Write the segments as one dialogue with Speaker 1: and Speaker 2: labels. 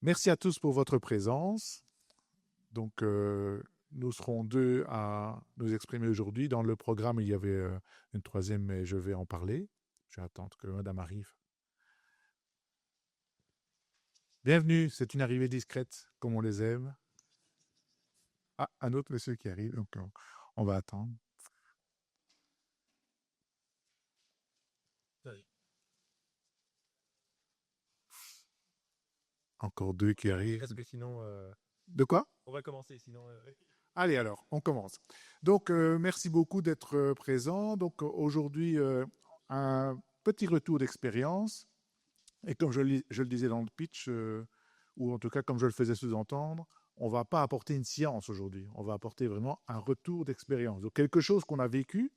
Speaker 1: Merci à tous pour votre présence. Donc, nous serons deux à nous exprimer aujourd'hui. Dans le programme, il y avait une troisième, mais je vais en parler. Je vais attendre que madame arrive. Bienvenue, c'est une arrivée discrète, comme on les aime. Ah, un autre monsieur qui arrive, donc on va attendre. Encore deux qui arrivent.
Speaker 2: Parce que sinon,
Speaker 1: De quoi?
Speaker 2: on va commencer. Sinon,
Speaker 1: Allez alors, on commence. Donc, merci beaucoup d'être présent. Donc, aujourd'hui, un petit retour d'expérience. Et comme je le disais dans le pitch, ou en tout cas comme je le faisais sous-entendre, on ne va pas apporter une science aujourd'hui. On va apporter vraiment un retour d'expérience. Donc, quelque chose qu'on a vécu,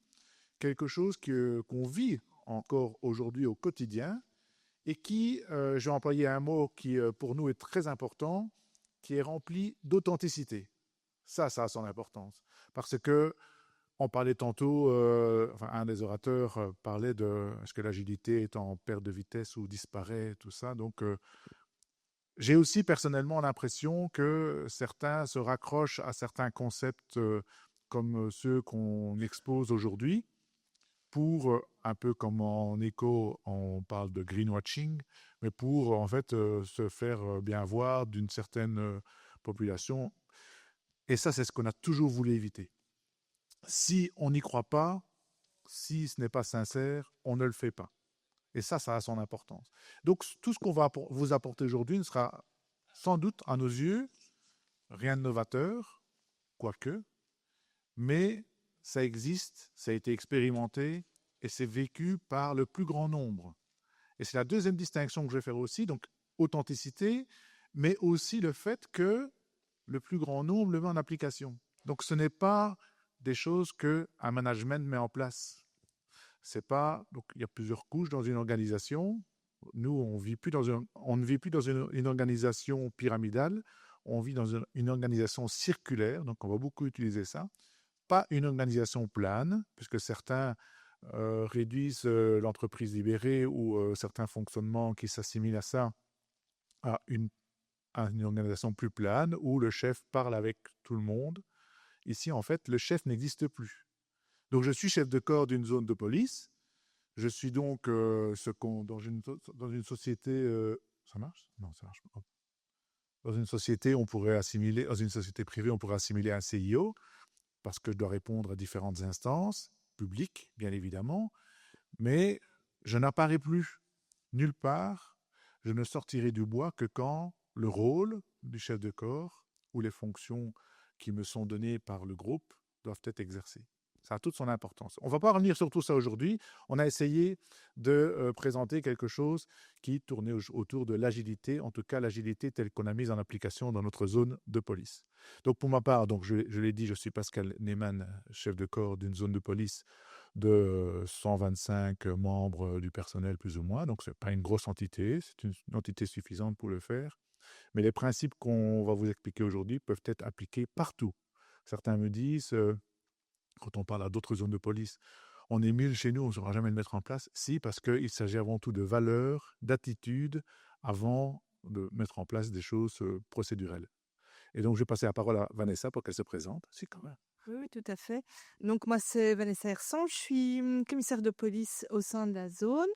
Speaker 1: quelque chose qu'on vit encore aujourd'hui au quotidien et qui, j'ai employé un mot qui pour nous est très important, qui est rempli d'authenticité. Ça a son importance. Parce que on parlait tantôt, enfin, un des orateurs parlait de est-ce que l'agilité est en perte de vitesse ou disparaît, tout ça. Donc, j'ai aussi personnellement l'impression que certains se raccrochent à certains concepts comme ceux qu'on expose aujourd'hui pour, un peu comme en éco, on parle de greenwashing, mais pour en fait se faire bien voir d'une certaine population. Et ça, c'est ce qu'on a toujours voulu éviter. Si on n'y croit pas, si ce n'est pas sincère, on ne le fait pas. Et ça a son importance. Donc, tout ce qu'on va vous apporter aujourd'hui ne sera sans doute, à nos yeux, rien de novateur, quoique, mais ça existe, ça a été expérimenté et c'est vécu par le plus grand nombre. Et c'est la deuxième distinction que je vais faire aussi, donc authenticité, mais aussi le fait que le plus grand nombre le met en application. Donc ce n'est pas des choses qu'un management met en place. C'est pas, donc il y a plusieurs couches dans une organisation. Nous, on ne vit plus dans une organisation pyramidale, on vit dans une organisation circulaire, donc on va beaucoup utiliser ça. Pas une organisation plane, puisque certains réduisent l'entreprise libérée ou certains fonctionnements qui s'assimilent à ça à une organisation plus plane, où le chef parle avec tout le monde. Ici, en fait, le chef n'existe plus. Donc, je suis chef de corps d'une zone de police. Je suis donc dans une société. Ça marche? Non, ça marche pas. Dans une société, on pourrait assimiler, dans une société privée, on pourrait assimiler un CIO parce que je dois répondre à différentes instances publiques, bien évidemment, mais je n'apparais plus nulle part. Je ne sortirai du bois que quand le rôle du chef de corps ou les fonctions qui me sont données par le groupe doivent être exercées. Ça a toute son importance. On ne va pas revenir sur tout ça aujourd'hui. On a essayé de présenter quelque chose qui tournait autour de l'agilité, en tout cas l'agilité telle qu'on a mise en application dans notre zone de police. Donc pour ma part, donc je l'ai dit, je suis Pascal Neyman, chef de corps d'une zone de police de 125 membres du personnel plus ou moins. Donc ce n'est pas une grosse entité, c'est une entité suffisante pour le faire. Mais les principes qu'on va vous expliquer aujourd'hui peuvent être appliqués partout. Certains me disent, quand on parle à d'autres zones de police, on est 1000 chez nous, on ne saura jamais le mettre en place. Si, parce qu'il s'agit avant tout de valeurs, d'attitudes, avant de mettre en place des choses procédurelles. Et donc, je vais passer la parole à Vanessa pour qu'elle se présente. Si, quand même.
Speaker 3: Oui, oui, tout à fait. Donc moi, c'est Vanessa Hersan, je suis commissaire de police au sein de la zone.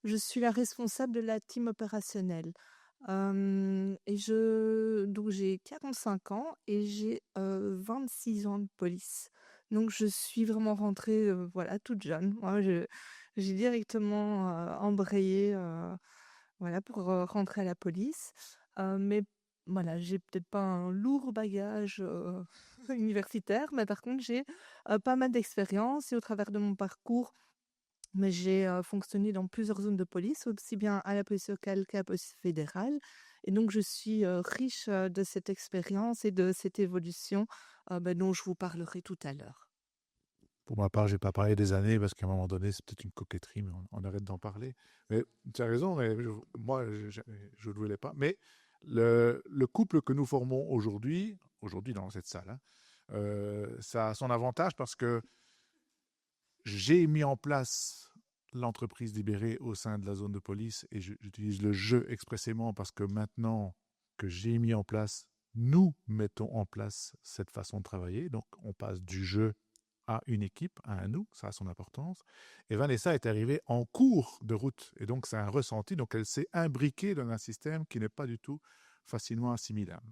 Speaker 3: Je suis la responsable de la team opérationnelle. Donc j'ai 45 ans et j'ai 26 ans de police. Donc je suis vraiment rentrée voilà, toute jeune. J'ai directement embrayé voilà, pour rentrer à la police. Mais voilà, j'ai peut-être pas un lourd bagage universitaire, mais par contre, j'ai pas mal d'expérience et au travers de mon parcours, mais j'ai fonctionné dans plusieurs zones de police, aussi bien à la police locale qu'à la police fédérale. Et donc, je suis riche de cette expérience et de cette évolution dont je vous parlerai tout à l'heure.
Speaker 1: Pour ma part, je n'ai pas parlé des années parce qu'à un moment donné, c'est peut-être une coquetterie, mais on arrête d'en parler. Mais tu as raison, moi, je ne voulais pas. Mais le couple que nous formons aujourd'hui dans cette salle, hein, ça a son avantage parce que j'ai mis en place l'entreprise libérée au sein de la zone de police et j'utilise le jeu expressément parce que maintenant que j'ai mis en place, nous mettons en place cette façon de travailler. Donc, on passe du jeu à une équipe, à un nous, ça a son importance. Et Vanessa est arrivée en cours de route, et donc c'est un ressenti, donc elle s'est imbriquée dans un système qui n'est pas du tout facilement assimilable.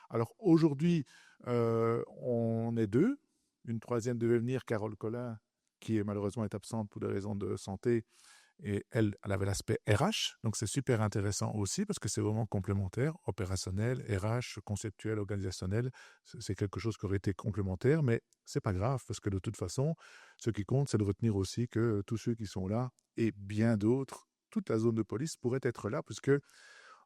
Speaker 1: Alors aujourd'hui, on est deux, une troisième devait venir, Carole Collin, qui malheureusement est absente pour des raisons de santé, et elle avait l'aspect RH, donc c'est super intéressant aussi parce que c'est vraiment complémentaire, opérationnel, RH, conceptuel, organisationnel, c'est quelque chose qui aurait été complémentaire, mais c'est pas grave parce que de toute façon, ce qui compte, c'est de retenir aussi que tous ceux qui sont là et bien d'autres, toute la zone de police pourrait être là puisque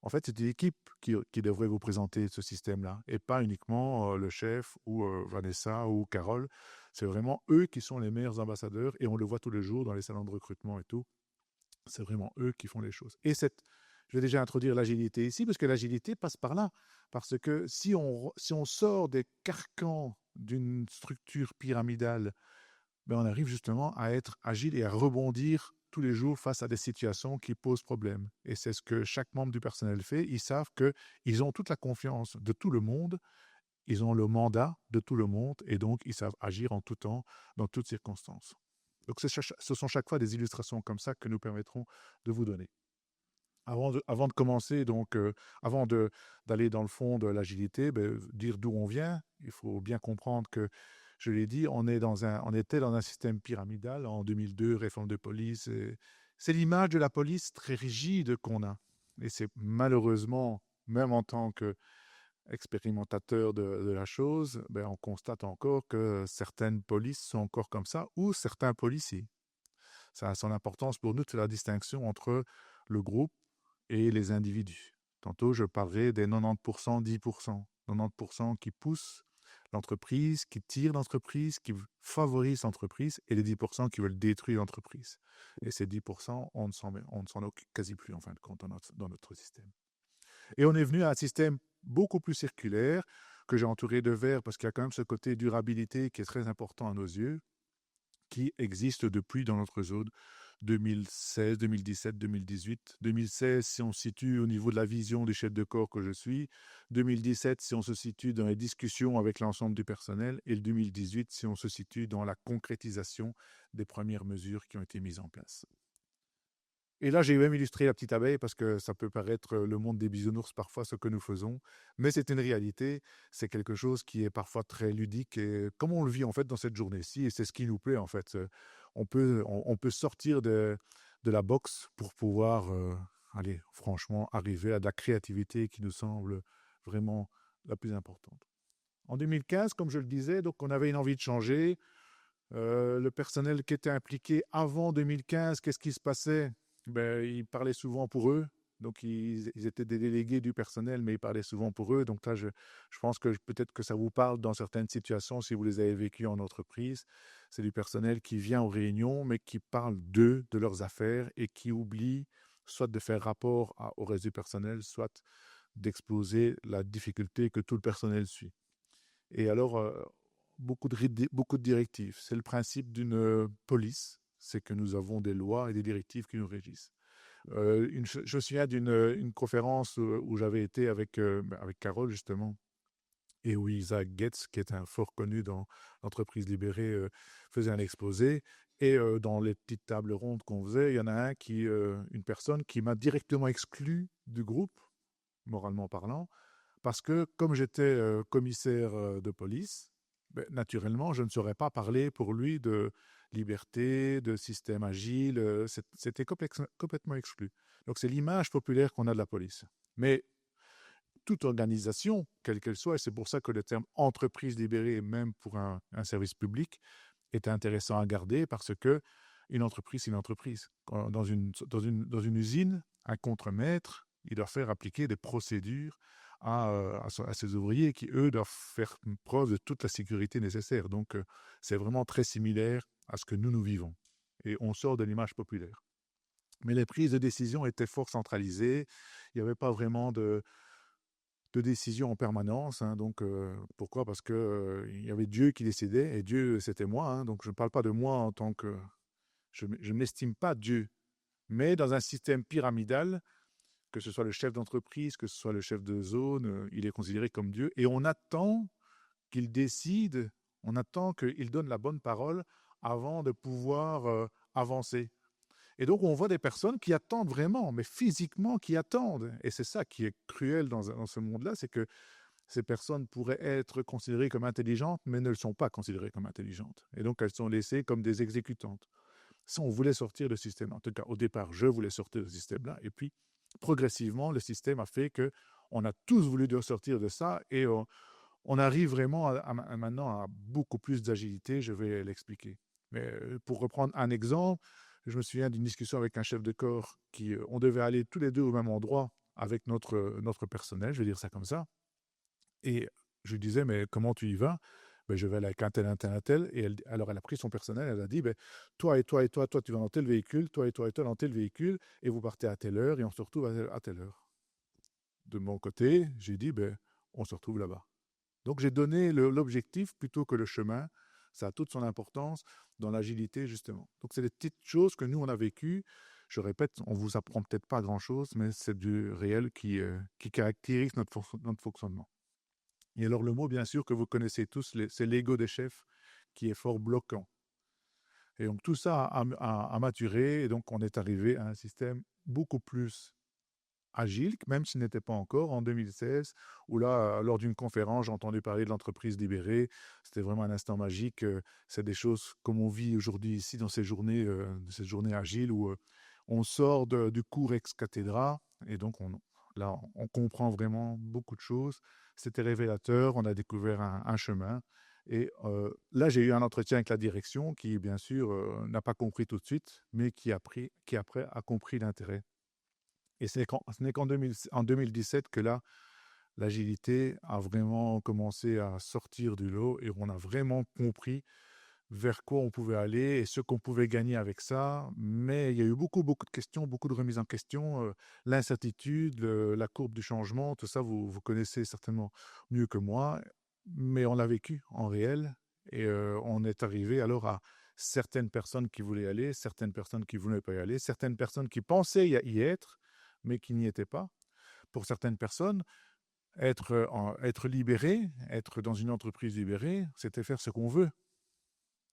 Speaker 1: en fait, c'est une équipe qui devrait vous présenter ce système-là et pas uniquement le chef ou Vanessa ou Carole. C'est vraiment eux qui sont les meilleurs ambassadeurs et on le voit tous les jours dans les salons de recrutement et tout. C'est vraiment eux qui font les choses. Et je vais déjà introduire l'agilité ici, parce que l'agilité passe par là. Parce que si on sort des carcans d'une structure pyramidale, ben on arrive justement à être agile et à rebondir tous les jours face à des situations qui posent problème. Et c'est ce que chaque membre du personnel fait. Ils savent qu'ils ont toute la confiance de tout le monde, ils ont le mandat de tout le monde, et donc ils savent agir en tout temps, dans toutes circonstances. Donc ce sont chaque fois des illustrations comme ça que nous permettrons de vous donner. Avant de commencer, donc d'aller dans le fond de l'agilité, dire d'où on vient, il faut bien comprendre que, je l'ai dit, on était dans un système pyramidal en 2002, réforme de police. C'est l'image de la police très rigide qu'on a. Et c'est malheureusement, même en tant qu'expérimentateur de la chose, on constate encore que certaines polices sont encore comme ça, ou certains policiers. Ça a son importance pour nous de faire la distinction entre le groupe et les individus. Tantôt, je parlerai des 90%, 10%. 90% qui poussent l'entreprise, qui tirent l'entreprise, qui favorisent l'entreprise, et les 10% qui veulent détruire l'entreprise. Et ces 10%, on ne s'en occupe quasi plus, en fin de compte, dans notre système. Et on est venu à un système beaucoup plus circulaire, que j'ai entouré de vert, parce qu'il y a quand même ce côté durabilité qui est très important à nos yeux, qui existe depuis dans notre zone 2016, 2017, 2018. 2016, si on se situe au niveau de la vision du chef de corps que je suis. 2017, si on se situe dans les discussions avec l'ensemble du personnel. Et le 2018, si on se situe dans la concrétisation des premières mesures qui ont été mises en place. Et là, j'ai même illustré la petite abeille parce que ça peut paraître le monde des bisounours parfois ce que nous faisons, mais c'est une réalité, c'est quelque chose qui est parfois très ludique et comme on le vit en fait dans cette journée-ci et c'est ce qui nous plaît en fait. On peut sortir de la boxe pour pouvoir, aller franchement arriver à de la créativité qui nous semble vraiment la plus importante. En 2015, comme je le disais, donc on avait une envie de changer. Le personnel qui était impliqué avant 2015, qu'est-ce qui se passait? Ils parlaient souvent pour eux. Donc, ils étaient des délégués du personnel, mais ils parlaient souvent pour eux. Donc là, je pense que peut-être que ça vous parle dans certaines situations, si vous les avez vécues en entreprise. C'est du personnel qui vient aux réunions, mais qui parle d'eux, de leurs affaires, et qui oublie soit de faire rapport au reste du personnel, soit d'exposer la difficulté que tout le personnel suit. Et alors, beaucoup de directives. C'est le principe d'une police, c'est que nous avons des lois et des directives qui nous régissent. Je me souviens d'une conférence où j'avais été avec Carole, justement, et où Isaac Getz, qui est un fort connu dans l'entreprise libérée, faisait un exposé. Et dans les petites tables rondes qu'on faisait, il y en a une personne qui m'a directement exclu du groupe, moralement parlant, parce que comme j'étais commissaire de police, naturellement, je ne saurais pas parler pour lui de liberté, de système agile. C'était complètement exclu. Donc c'est l'image populaire qu'on a de la police. Mais toute organisation, quelle qu'elle soit, et c'est pour ça que le terme entreprise libérée, même pour un service public, est intéressant à garder parce que une entreprise, c'est une entreprise. Dans une usine, un contremaître, il doit faire appliquer des procédures à ses ouvriers qui, eux, doivent faire preuve de toute la sécurité nécessaire. Donc, c'est vraiment très similaire à ce que nous vivons. Et on sort de l'image populaire. Mais les prises de décision étaient fort centralisées. Il n'y avait pas vraiment de décision en permanence. Donc, pourquoi? Parce qu'il y avait Dieu qui décidait, et Dieu, c'était moi. Donc, je ne parle pas de moi en tant que... Je n'estime pas Dieu. Mais dans un système pyramidal, que ce soit le chef d'entreprise, que ce soit le chef de zone, il est considéré comme Dieu. Et on attend qu'il décide, on attend qu'il donne la bonne parole avant de pouvoir avancer. Et donc, on voit des personnes qui attendent vraiment, mais physiquement qui attendent. Et c'est ça qui est cruel dans ce monde-là, c'est que ces personnes pourraient être considérées comme intelligentes, mais ne le sont pas considérées comme intelligentes. Et donc, elles sont laissées comme des exécutantes. Ça, on voulait sortir le système. En tout cas, au départ, je voulais sortir le système-là. Et puis, progressivement, le système a fait que on a tous voulu sortir de ça et on arrive vraiment maintenant à beaucoup plus d'agilité. Je vais l'expliquer. Mais pour reprendre un exemple, je me souviens d'une discussion avec un chef de corps on devait aller tous les deux au même endroit avec notre personnel, je vais dire ça comme ça. Et je lui disais, mais comment tu y vas? Ben, je vais aller avec un tel. Et alors, elle a pris son personnel, elle a dit, ben, toi et toi et toi, toi, tu vas dans tel véhicule, toi et toi et toi dans tel véhicule, et vous partez à telle heure, et on se retrouve à telle heure. De mon côté, j'ai dit, ben, on se retrouve là-bas. Donc, j'ai donné l'objectif plutôt que le chemin. Ça a toute son importance dans l'agilité, justement. Donc, c'est des petites choses que nous, on a vécues. Je répète, on ne vous apprend peut-être pas grand-chose, mais c'est du réel qui caractérise notre fonctionnement. Et alors, le mot, bien sûr, que vous connaissez tous, c'est l'ego des chefs qui est fort bloquant. Et donc, tout ça a maturé, et donc on est arrivé à un système beaucoup plus agile, même s'il n'était pas encore en 2016, où là, lors d'une conférence, j'ai entendu parler de l'entreprise libérée. C'était vraiment un instant magique. C'est des choses comme on vit aujourd'hui ici dans ces journées, cette journée agile où on sort du cours ex cathedra, et donc là, on comprend vraiment beaucoup de choses. C'était révélateur, on a découvert un chemin. Et là, j'ai eu un entretien avec la direction qui, bien sûr, n'a pas compris tout de suite, mais qui après a compris l'intérêt. Et ce n'est qu'en 2017 que là, l'agilité a vraiment commencé à sortir du lot et on a vraiment compris vers quoi on pouvait aller et ce qu'on pouvait gagner avec ça. Mais il y a eu beaucoup de questions, beaucoup de remises en question, l'incertitude, la courbe du changement, tout ça, vous connaissez certainement mieux que moi. Mais on l'a vécu en réel et on est arrivé alors à certaines personnes qui voulaient y aller, certaines personnes qui ne voulaient pas y aller, certaines personnes qui pensaient y être, mais qui n'y étaient pas. Pour certaines personnes, être libéré, être dans une entreprise libérée, c'était faire ce qu'on veut.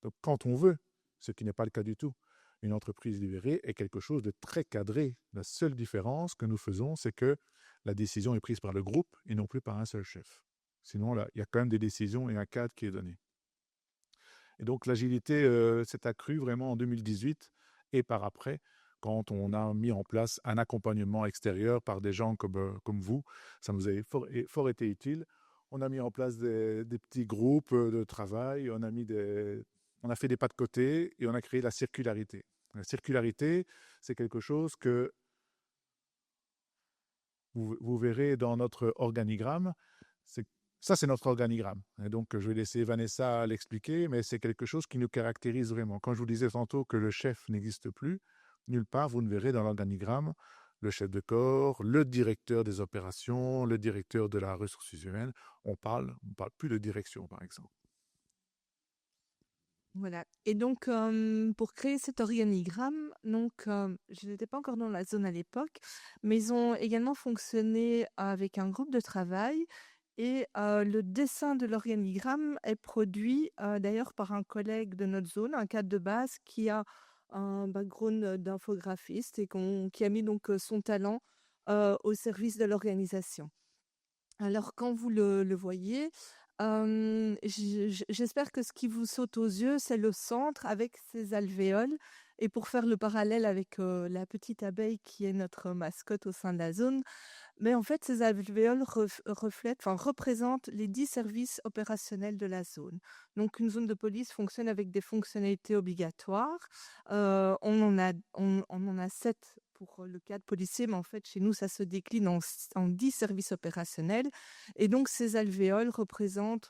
Speaker 1: Donc, quand on veut, ce qui n'est pas le cas du tout. Une entreprise libérée est quelque chose de très cadré. La seule différence que nous faisons, c'est que la décision est prise par le groupe et non plus par un seul chef. Sinon, là, il y a quand même des décisions et un cadre qui est donné. Et donc, l'agilité s'est accrue vraiment en 2018 et par après, quand on a mis en place un accompagnement extérieur par des gens comme vous. Ça nous a fort été utile. On a mis en place des petits groupes de travail, on a fait des pas de côté et on a créé la circularité. La circularité, c'est quelque chose que vous verrez dans notre organigramme. Ça, c'est notre organigramme. Et donc, je vais laisser Vanessa l'expliquer, mais c'est quelque chose qui nous caractérise vraiment. Quand je vous disais tantôt que le chef n'existe plus, nulle part, vous ne verrez dans l'organigramme le chef de corps, le directeur des opérations, le directeur de la ressource humaine. On parle plus de direction, par exemple.
Speaker 3: Voilà. Et donc, pour créer cet organigramme, donc, je n'étais pas encore dans la zone à l'époque, mais ils ont également fonctionné avec un groupe de travail et le dessin de l'organigramme est produit d'ailleurs par un collègue de notre zone, un cadre de base qui a un background d'infographiste et qui a mis donc son talent au service de l'organisation. Alors, quand vous le voyez, j'espère que ce qui vous saute aux yeux, c'est le centre avec ses alvéoles. Et pour faire le parallèle avec la petite abeille qui est notre mascotte au sein de la zone, mais en fait, ces alvéoles représentent les 10 services opérationnels de la zone. Donc, une zone de police fonctionne avec des fonctionnalités obligatoires. On en a 7 pour le cadre policier, mais en fait, chez nous, ça se décline en 10 services opérationnels. Et donc, ces alvéoles représentent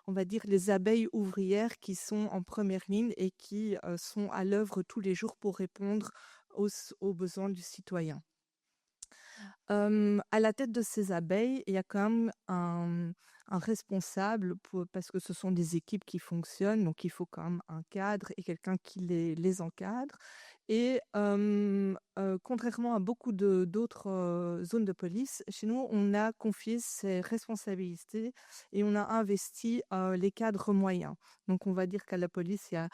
Speaker 3: on va dire, les abeilles ouvrières qui sont en première ligne et qui sont à l'œuvre tous les jours pour répondre aux besoins du citoyen. À la tête de ces abeilles, il y a quand même un responsable parce que ce sont des équipes qui fonctionnent, donc il faut quand même un cadre et quelqu'un qui les encadre. Et contrairement à beaucoup d'autres zones de police, chez nous, on a confié ces responsabilités et on a investi les cadres moyens. Donc, on va dire qu'à la police, il y a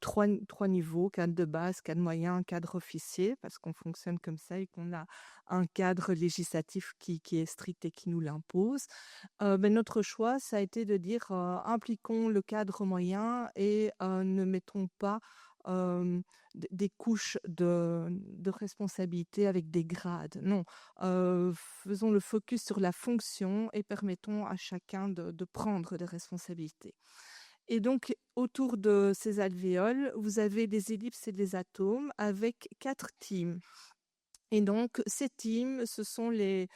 Speaker 3: trois niveaux, cadre de base, cadre moyen, cadre officier, parce qu'on fonctionne comme ça et qu'on a un cadre législatif qui est strict et qui nous l'impose. Ben, notre choix, ça a été de dire impliquons le cadre moyen et ne mettons pas des couches de responsabilité avec des grades. Non, faisons le focus sur la fonction et permettons à chacun de prendre des responsabilités. Et donc, autour de ces alvéoles, vous avez des ellipses et des atomes avec 4 teams. Et donc, ces teams, ce sont les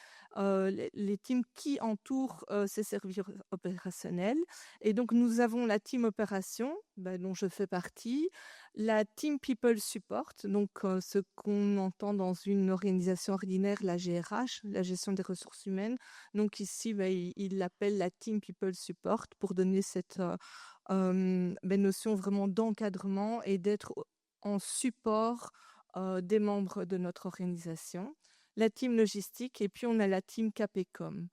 Speaker 3: teams qui entourent ces services opérationnels. Et donc, nous avons la team opération, dont je fais partie, la team people support, donc ce qu'on entend dans une organisation ordinaire, la GRH, la gestion des ressources humaines. Donc ici, il l'appelle la team people support pour donner cette notion vraiment d'encadrement et d'être en support des membres de notre organisation, la team logistique et puis on a la team Capecom.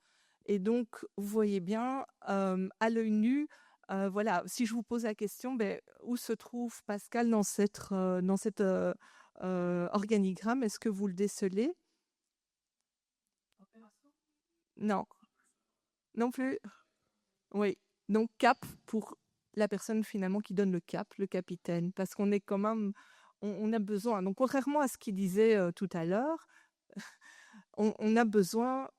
Speaker 3: Et donc, vous voyez bien, à l'œil nu, voilà, si je vous pose la question, où se trouve Pascal dans cet organigramme? Est-ce que vous le décelez? Non, non plus. Oui, donc cap pour la personne finalement qui donne le cap, le capitaine, parce qu'on est quand même, on a besoin. Donc contrairement à ce qu'il disait tout à l'heure, on a besoin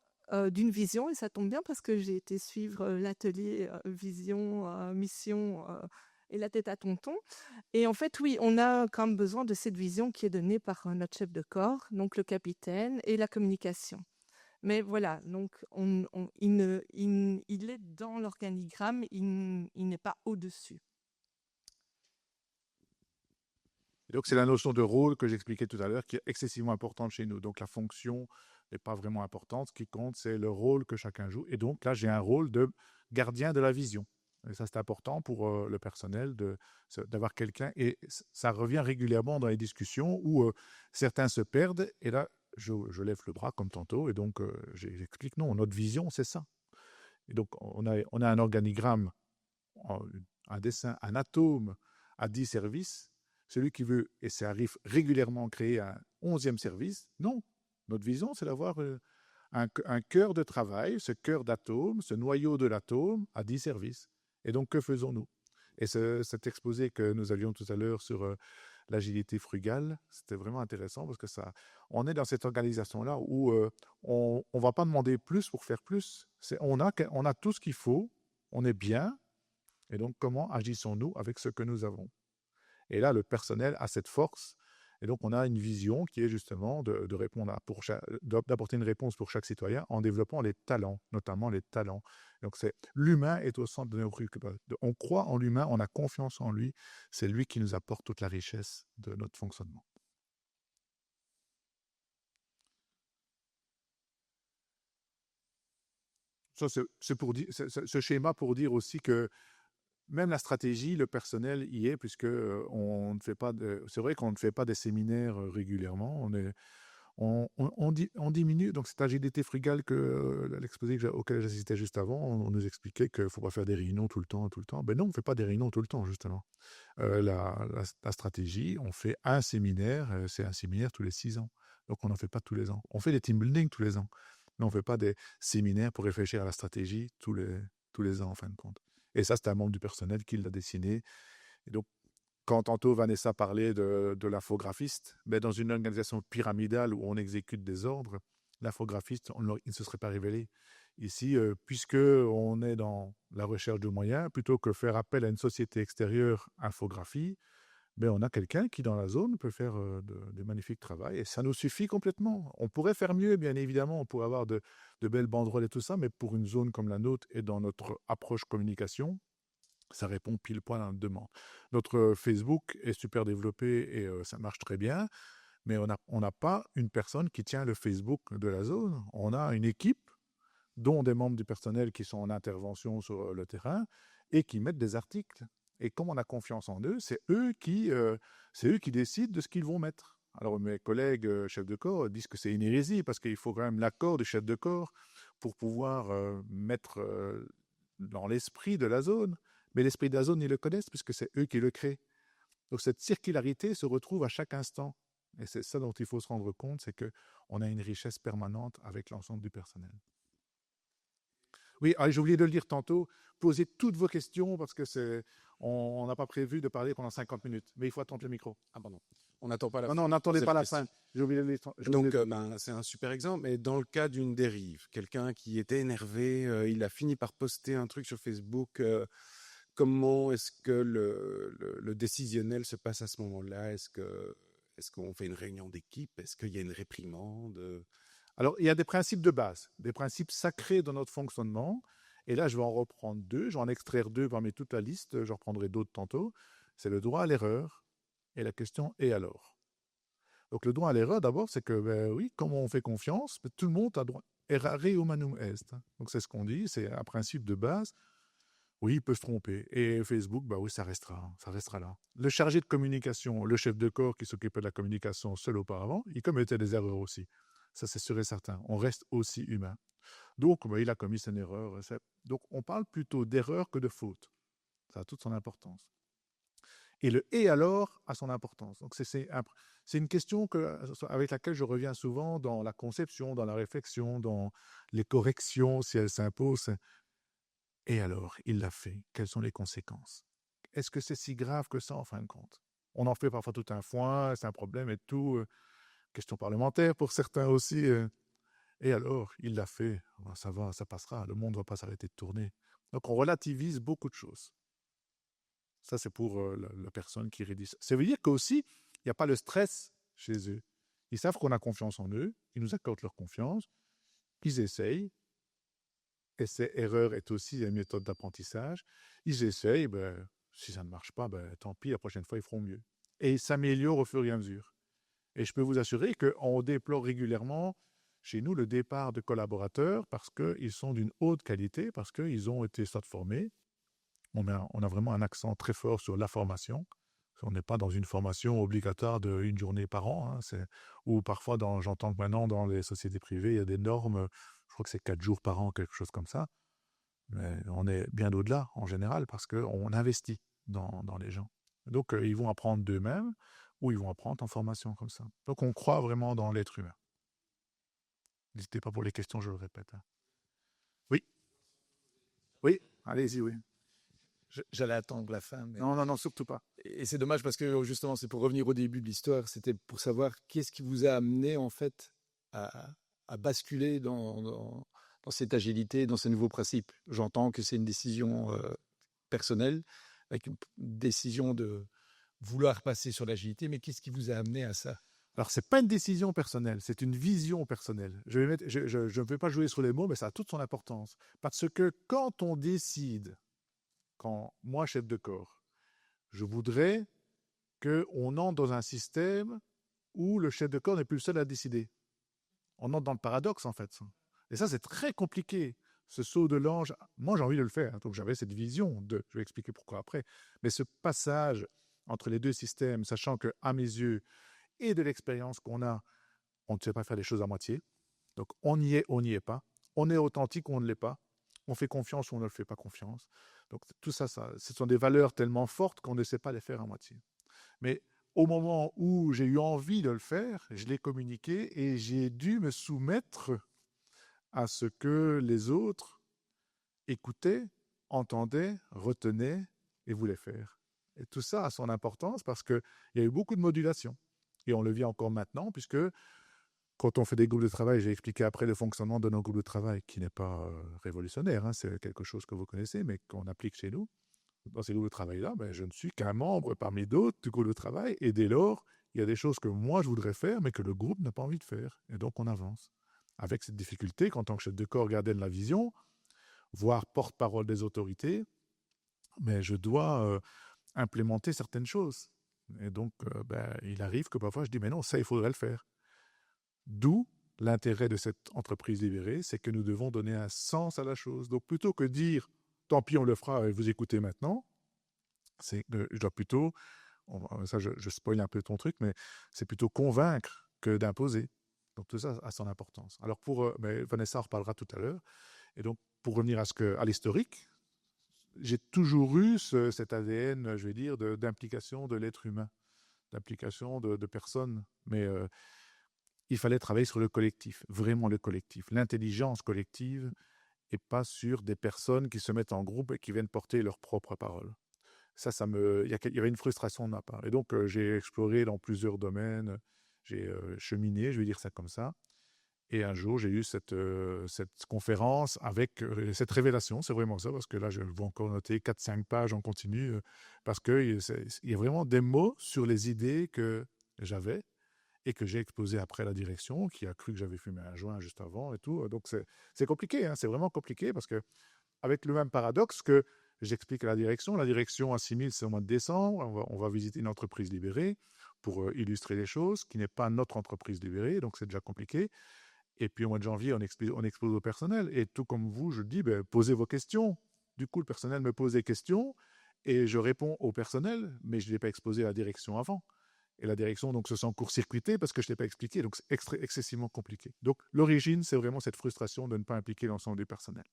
Speaker 3: d'une vision et ça tombe bien parce que j'ai été suivre l'atelier vision, mission et la tête à tonton. Et en fait, oui, on a quand même besoin de cette vision qui est donnée par notre chef de corps, donc le capitaine, et la communication. Mais voilà, donc il est dans l'organigramme, il n'est pas au-dessus.
Speaker 1: Et donc, c'est la notion de rôle que j'expliquais tout à l'heure qui est excessivement importante chez nous. Donc, la fonction n'est pas vraiment importante. Ce qui compte, c'est le rôle que chacun joue. Et donc, là, j'ai un rôle de gardien de la vision. Et ça, c'est important pour le personnel d'avoir quelqu'un. Et ça revient régulièrement dans les discussions où certains se perdent. Et là, je lève le bras comme tantôt. Et donc, j'explique, non, notre vision, c'est ça. Et donc, on a un organigramme, un dessin, un atome à 10 services. Celui qui veut, et ça arrive régulièrement, créer un 11e service, non. Notre vision, c'est d'avoir un cœur de travail, ce cœur d'atome, ce noyau de l'atome à 10 services. Et donc, que faisons-nous? Et cet exposé que nous avions tout à l'heure sur l'agilité frugale, c'était vraiment intéressant parce que on est dans cette organisation-là où on ne va pas demander plus pour faire plus. On a tout ce qu'il faut, on est bien, et donc comment agissons-nous avec ce que nous avons? Et là, le personnel a cette force. Et donc, on a une vision qui est justement de répondre d'apporter une réponse pour chaque citoyen en développant les talents, notamment les talents. Donc, l'humain est au centre de nos préoccupations. On croit en l'humain, on a confiance en lui. C'est lui qui nous apporte toute la richesse de notre fonctionnement. Ça, c'est pour dire, ce schéma pour dire aussi que même la stratégie, le personnel y est, puisque on ne fait pas c'est vrai qu'on ne fait pas des séminaires régulièrement. On diminue. Donc, cette agilité frugale l'exposé auquel j'assistais juste avant, on nous expliquait qu'il ne faut pas faire des réunions tout le temps, tout le temps. Ben non, on ne fait pas des réunions tout le temps, justement. La stratégie, on fait un séminaire, c'est un séminaire tous les 6 ans. Donc, on n'en fait pas tous les ans. On fait des team building tous les ans, mais on ne fait pas des séminaires pour réfléchir à la stratégie tous les ans, en fin de compte. Et ça, c'est un membre du personnel qui l'a dessiné. Et donc, quand tantôt Vanessa parlait de l'infographiste, ben dans une organisation pyramidale où on exécute des ordres, l'infographiste, il ne se serait pas révélé. Ici, puisqu'on est dans la recherche de moyens, plutôt que faire appel à une société extérieure infographie, ben on a quelqu'un qui, dans la zone, peut faire de magnifiques travail. Et ça nous suffit complètement. On pourrait faire mieux, bien évidemment. On pourrait avoir de belles banderoles et tout ça, mais pour une zone comme la nôtre et dans notre approche communication, ça répond pile poil à notre demande. Notre Facebook est super développé et ça marche très bien, mais on n'a pas une personne qui tient le Facebook de la zone. On a une équipe, dont des membres du personnel qui sont en intervention sur le terrain et qui mettent des articles. Et comme on a confiance en eux, c'est eux qui décident de ce qu'ils vont mettre. Alors mes collègues chefs de corps disent que c'est une hérésie parce qu'il faut quand même l'accord du chef de corps pour pouvoir mettre dans l'esprit de la zone. Mais l'esprit de la zone, ils le connaissent puisque c'est eux qui le créent. Donc cette circularité se retrouve à chaque instant. Et c'est ça dont il faut se rendre compte, c'est qu'on a une richesse permanente avec l'ensemble du personnel. Oui, j'ai oublié de le dire tantôt, posez toutes vos questions parce que on n'a pas prévu de parler pendant 50 minutes, mais il faut attendre le micro.
Speaker 2: Ah pardon, on n'attend pas la
Speaker 1: Non,
Speaker 2: fin.
Speaker 1: non, n'attendez
Speaker 2: C'est
Speaker 1: pas
Speaker 2: la
Speaker 1: la
Speaker 2: question.
Speaker 1: fin. J'ai oublié de le
Speaker 2: Donc, c'est un super exemple. Mais dans le cas d'une dérive, quelqu'un qui était énervé, il a fini par poster un truc sur Facebook. Comment est-ce que le décisionnel se passe à ce moment-là? Est-ce qu'on fait une réunion d'équipe? Est-ce qu'il y a une réprimande?
Speaker 1: Alors, il y a des principes de base, des principes sacrés dans notre fonctionnement. Et là, je vais en reprendre deux. Je vais en extraire deux parmi toute la liste. Je reprendrai d'autres tantôt. C'est le droit à l'erreur et la question « et alors ?» Donc, le droit à l'erreur, d'abord, c'est que, ben oui, comme on fait confiance, tout le monde a droit. Errare humanum est. Donc, c'est ce qu'on dit, c'est un principe de base. Oui, il peut se tromper. Et Facebook, bah oui, ça restera là. Le chargé de communication, le chef de corps qui s'occupait de la communication seul auparavant, il commettait des erreurs aussi. Ça, c'est sûr et certain. On reste aussi humain. Donc, bah, il a commis une erreur. Donc, on parle plutôt d'erreur que de faute. Ça a toute son importance. Et le « et alors » a son importance. Donc, c'est une question avec laquelle je reviens souvent dans la conception, dans la réflexion, dans les corrections, si elles s'imposent. Et alors, il l'a fait. Quelles sont les conséquences? Est-ce que c'est si grave que ça, en fin de compte? On en fait parfois tout un foin, c'est un problème et tout. Question parlementaire pour certains aussi. Et alors, il l'a fait. Ça va, ça passera. Le monde ne va pas s'arrêter de tourner. Donc, on relativise beaucoup de choses. Ça, c'est pour la personne qui rédige. Ça veut dire qu'aussi, il n'y a pas le stress chez eux. Ils savent qu'on a confiance en eux. Ils nous accordent leur confiance. Ils essayent. Essai-erreur est aussi une méthode d'apprentissage. Ils essayent, ben, si ça ne marche pas, ben, tant pis, la prochaine fois, ils feront mieux. Et ils s'améliorent au fur et à mesure. Et je peux vous assurer qu'on déplore régulièrement chez nous le départ de collaborateurs parce qu'ils sont d'une haute qualité, parce qu'ils ont été formés. On a vraiment un accent très fort sur la formation. On n'est pas dans une formation obligatoire d'une journée par an. Ou parfois, j'entends que maintenant, dans les sociétés privées, il y a des normes, je crois que c'est 4 jours par an, quelque chose comme ça. Mais on est bien au-delà, en général, parce qu'on investit dans les gens. Donc, ils vont apprendre d'eux-mêmes ou ils vont apprendre en formation comme ça. Donc, on croit vraiment dans l'être humain. N'hésitez pas pour les questions, je le répète. Oui. Oui, allez-y, oui.
Speaker 4: J'allais attendre la fin. Mais...
Speaker 1: Non, surtout pas.
Speaker 4: Et c'est dommage parce que justement, c'est pour revenir au début de l'histoire, c'était pour savoir qu'est-ce qui vous a amené en fait à basculer dans cette agilité, dans ces nouveaux principes. J'entends que c'est une décision personnelle, avec une décision de vouloir passer sur l'agilité, mais qu'est-ce qui vous a amené à ça?
Speaker 1: Alors, ce n'est pas une décision personnelle, c'est une vision personnelle. Je ne vais pas jouer sur les mots, mais ça a toute son importance. Parce que quand on décide, quand moi, chef de corps, je voudrais qu'on entre dans un système où le chef de corps n'est plus le seul à décider. On entre dans le paradoxe, en fait. Et ça, c'est très compliqué. Ce saut de l'ange, moi, j'ai envie de le faire. Donc, j'avais cette vision je vais expliquer pourquoi après. Mais ce passage entre les deux systèmes, sachant qu'à mes yeux, et de l'expérience qu'on a, on ne sait pas faire les choses à moitié. Donc, on y est, on n'y est pas. On est authentique ou on ne l'est pas. On fait confiance ou on ne le fait pas confiance. Donc, tout ça, ce sont des valeurs tellement fortes qu'on ne sait pas les faire à moitié. Mais au moment où j'ai eu envie de le faire, je l'ai communiqué et j'ai dû me soumettre à ce que les autres écoutaient, entendaient, retenaient et voulaient faire. Et tout ça a son importance parce qu'il y a eu beaucoup de modulation. Et on le vit encore maintenant, puisque quand on fait des groupes de travail, j'ai expliqué après le fonctionnement de nos groupes de travail, qui n'est pas révolutionnaire, c'est quelque chose que vous connaissez, mais qu'on applique chez nous. Dans ces groupes de travail-là, je ne suis qu'un membre parmi d'autres du groupe de travail, et dès lors, il y a des choses que moi je voudrais faire, mais que le groupe n'a pas envie de faire. Et donc on avance. Avec cette difficulté qu'en tant que chef de corps, gardien de la vision, voire porte-parole des autorités, mais je dois implémenter certaines choses. Et donc, il arrive que parfois je dis, mais non, ça, il faudrait le faire. D'où l'intérêt de cette entreprise libérée, c'est que nous devons donner un sens à la chose. Donc, plutôt que dire, tant pis, on le fera et vous écoutez maintenant, C'est que je dois plutôt, ça je spoil un peu ton truc, mais c'est plutôt convaincre que d'imposer. Donc tout ça a son importance. Alors mais Vanessa en reparlera tout à l'heure. Et donc pour revenir à l'historique, j'ai toujours eu cet ADN, je vais dire, d'implication de l'être humain, d'implication de personnes. Mais il fallait travailler sur le collectif, vraiment le collectif, l'intelligence collective, et pas sur des personnes qui se mettent en groupe et qui viennent porter leurs propres paroles. Il y avait une frustration de ma part. Et donc, j'ai exploré dans plusieurs domaines, j'ai cheminé, je vais dire ça comme ça. Et un jour, j'ai eu cette conférence avec cette révélation, c'est vraiment ça, parce que là, je vais encore noter 4-5 pages en continu, parce qu'il y a vraiment des mots sur les idées que j'avais et que j'ai exposées après à la direction, qui a cru que j'avais fumé un joint juste avant et tout. Donc, c'est compliqué, hein, c'est vraiment compliqué, parce que avec le même paradoxe que j'explique à la direction assimile, c'est au mois de décembre, on va visiter une entreprise libérée pour illustrer les choses, qui n'est pas notre entreprise libérée, donc c'est déjà compliqué. Et puis au mois de janvier, on expose au personnel. Et tout comme vous, je dis, posez vos questions. Du coup, le personnel me pose des questions et je réponds au personnel, mais je ne l'ai pas exposé à la direction avant. Et la direction donc se sent court-circuitée parce que je ne l'ai pas expliqué. Donc c'est excessivement compliqué. Donc l'origine, c'est vraiment cette frustration de ne pas impliquer l'ensemble du personnel.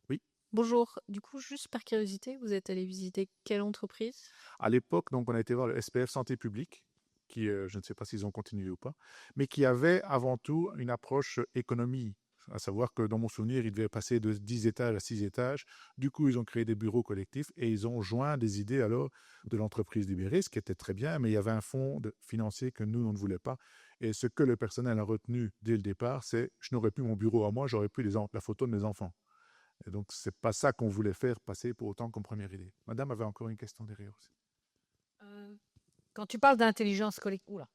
Speaker 1: Oui.
Speaker 5: Bonjour, du coup, juste par curiosité, vous êtes allé visiter quelle entreprise?
Speaker 1: À l'époque, donc, on a été voir le SPF Santé publique, qui, je ne sais pas s'ils ont continué ou pas, mais qui avait avant tout une approche économie. À savoir que dans mon souvenir, ils devaient passer de 10 étages à 6 étages. Du coup, ils ont créé des bureaux collectifs et ils ont joint des idées alors de l'entreprise libérée, ce qui était très bien, mais il y avait un fonds financier que nous, on ne voulait pas. Et ce que le personnel a retenu dès le départ, c'est je n'aurais plus mon bureau à moi, j'aurais plus la photo de mes enfants. Et donc, c'est pas ça qu'on voulait faire passer pour autant comme première idée. Madame avait encore une question derrière aussi.
Speaker 6: Quand tu parles d'intelligence collective, oula,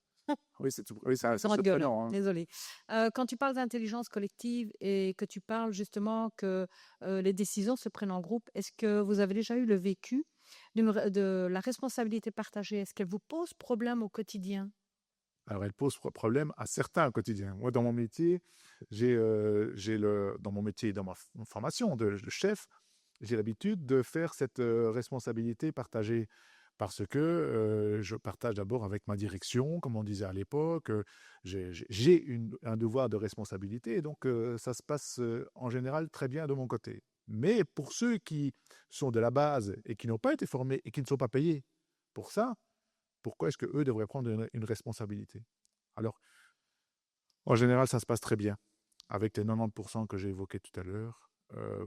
Speaker 1: Oui, c'est
Speaker 6: grande gueule,
Speaker 1: surprenant. Hein.
Speaker 6: désolée. Quand tu parles d'intelligence collective et que tu parles justement que les décisions se prennent en groupe, est-ce que vous avez déjà eu le vécu de la responsabilité partagée? Est-ce qu'elle vous pose problème au quotidien?
Speaker 1: Alors, elle pose problème à certains au quotidien. Moi, dans mon métier, dans mon métier et dans ma formation de chef, j'ai l'habitude de faire cette responsabilité partagée parce que je partage d'abord avec ma direction, comme on disait à l'époque, j'ai un devoir de responsabilité et donc ça se passe en général très bien de mon côté. Mais pour ceux qui sont de la base et qui n'ont pas été formés et qui ne sont pas payés pour ça, pourquoi est-ce qu'eux devraient prendre une responsabilité? Alors, en général, ça se passe très bien, avec les 90% que j'ai évoqués tout à l'heure,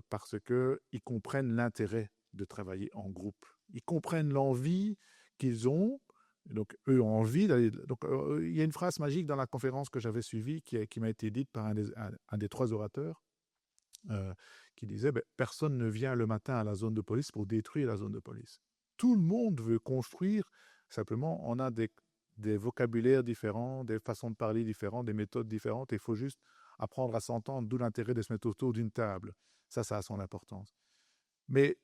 Speaker 1: parce qu'ils comprennent l'intérêt de travailler en groupe. Ils comprennent l'envie qu'ils ont, donc eux ont envie d'aller... Donc, il y a une phrase magique dans la conférence que j'avais suivie qui m'a été dite par un des 3 orateurs, qui disait personne ne vient le matin à la zone de police pour détruire la zone de police. Tout le monde veut construire, simplement on a des vocabulaires différents, des façons de parler différentes, des méthodes différentes, et il faut juste apprendre à s'entendre, d'où l'intérêt de se mettre autour d'une table. Ça a son importance. Mais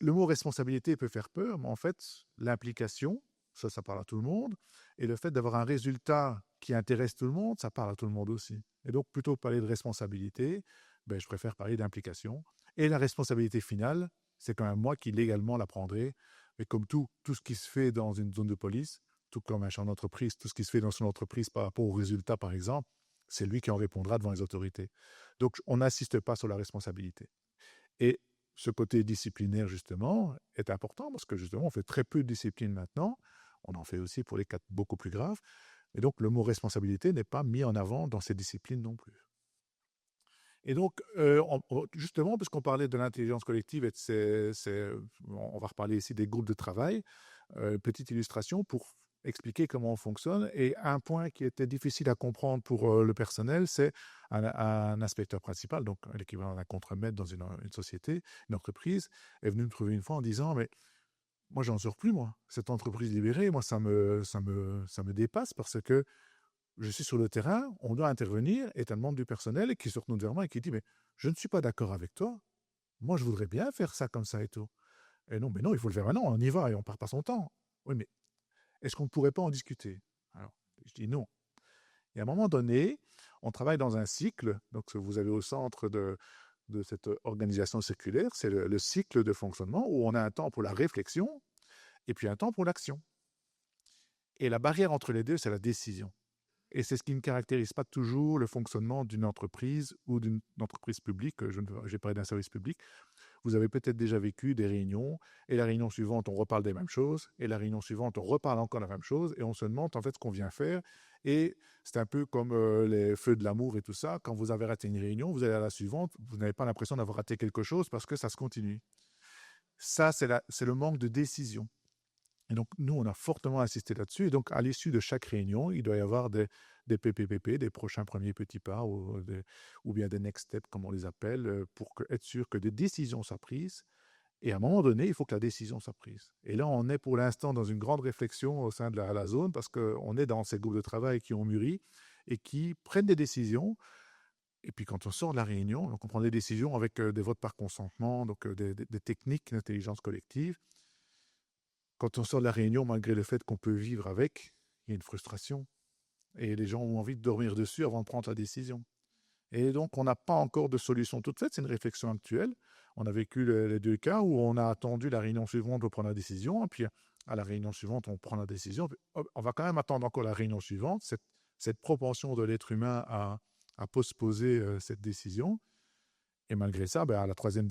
Speaker 1: le mot responsabilité peut faire peur, mais en fait, l'implication, ça parle à tout le monde, et le fait d'avoir un résultat qui intéresse tout le monde, ça parle à tout le monde aussi. Et donc, plutôt que parler de responsabilité, je préfère parler d'implication. Et la responsabilité finale, c'est quand même moi qui légalement la prendrai. Mais comme tout ce qui se fait dans une zone de police, tout comme un champ d'entreprise, tout ce qui se fait dans son entreprise par rapport aux résultats, par exemple, c'est lui qui en répondra devant les autorités. Donc, on n'insiste pas sur la responsabilité. Et ce côté disciplinaire, justement, est important parce que, justement, on fait très peu de discipline maintenant. On en fait aussi pour les cas beaucoup plus graves. Et donc, le mot responsabilité n'est pas mis en avant dans ces disciplines non plus. Et donc, justement, puisqu'on parlait de l'intelligence collective, on va reparler ici des groupes de travail, petite illustration pour expliquer comment on fonctionne. Et un point qui était difficile à comprendre pour le personnel, c'est un inspecteur principal, donc l'équivalent d'un contremaître dans une société, une entreprise, est venu me trouver une fois en disant « mais moi, j'en sors plus, moi. Cette entreprise libérée, moi, ça me dépasse parce que je suis sur le terrain, on doit intervenir, et un membre du personnel qui se retourne vers moi et qui dit « mais je ne suis pas d'accord avec toi. Moi, je voudrais bien faire ça comme ça et tout. » Et non, mais non, il faut le faire maintenant, on y va et on ne perd pas son temps. Oui, mais est-ce qu'on ne pourrait pas en discuter? Alors, je dis non. Et à un moment donné, on travaille dans un cycle, donc ce que vous avez au centre de cette organisation circulaire, c'est le cycle de fonctionnement où on a un temps pour la réflexion et puis un temps pour l'action. Et la barrière entre les deux, c'est la décision. Et c'est ce qui ne caractérise pas toujours le fonctionnement d'une entreprise ou d'une entreprise publique. J'ai parlé d'un service public. Vous avez peut-être déjà vécu des réunions, et la réunion suivante, on reparle des mêmes choses, et la réunion suivante, on reparle encore de la même chose, et on se demande en fait ce qu'on vient faire. Et c'est un peu comme les feux de l'amour et tout ça. Quand vous avez raté une réunion, vous allez à la suivante, vous n'avez pas l'impression d'avoir raté quelque chose parce que ça se continue. Ça, c'est le manque de décision. Et donc, nous, on a fortement insisté là-dessus. Et donc, à l'issue de chaque réunion, il doit y avoir des PPPP, des prochains premiers petits pas, ou bien des next steps, comme on les appelle, pour être sûr que des décisions soient prises. Et à un moment donné, il faut que la décision soit prise. Et là, on est pour l'instant dans une grande réflexion au sein de la zone, parce qu'on est dans ces groupes de travail qui ont mûri et qui prennent des décisions. Et puis, quand on sort de la réunion, donc on prend des décisions avec des votes par consentement, donc des techniques d'intelligence collective. Quand on sort de la réunion, malgré le fait qu'on peut vivre avec, il y a une frustration. Et les gens ont envie de dormir dessus avant de prendre la décision. Et donc, on n'a pas encore de solution toute faite. C'est une réflexion actuelle. On a vécu les deux cas où on a attendu la réunion suivante pour prendre la décision. Et puis, à la réunion suivante, on prend la décision. Puis, on va quand même attendre encore la réunion suivante. Cette propension de l'être humain à postposer cette décision. Et malgré ça, à la troisième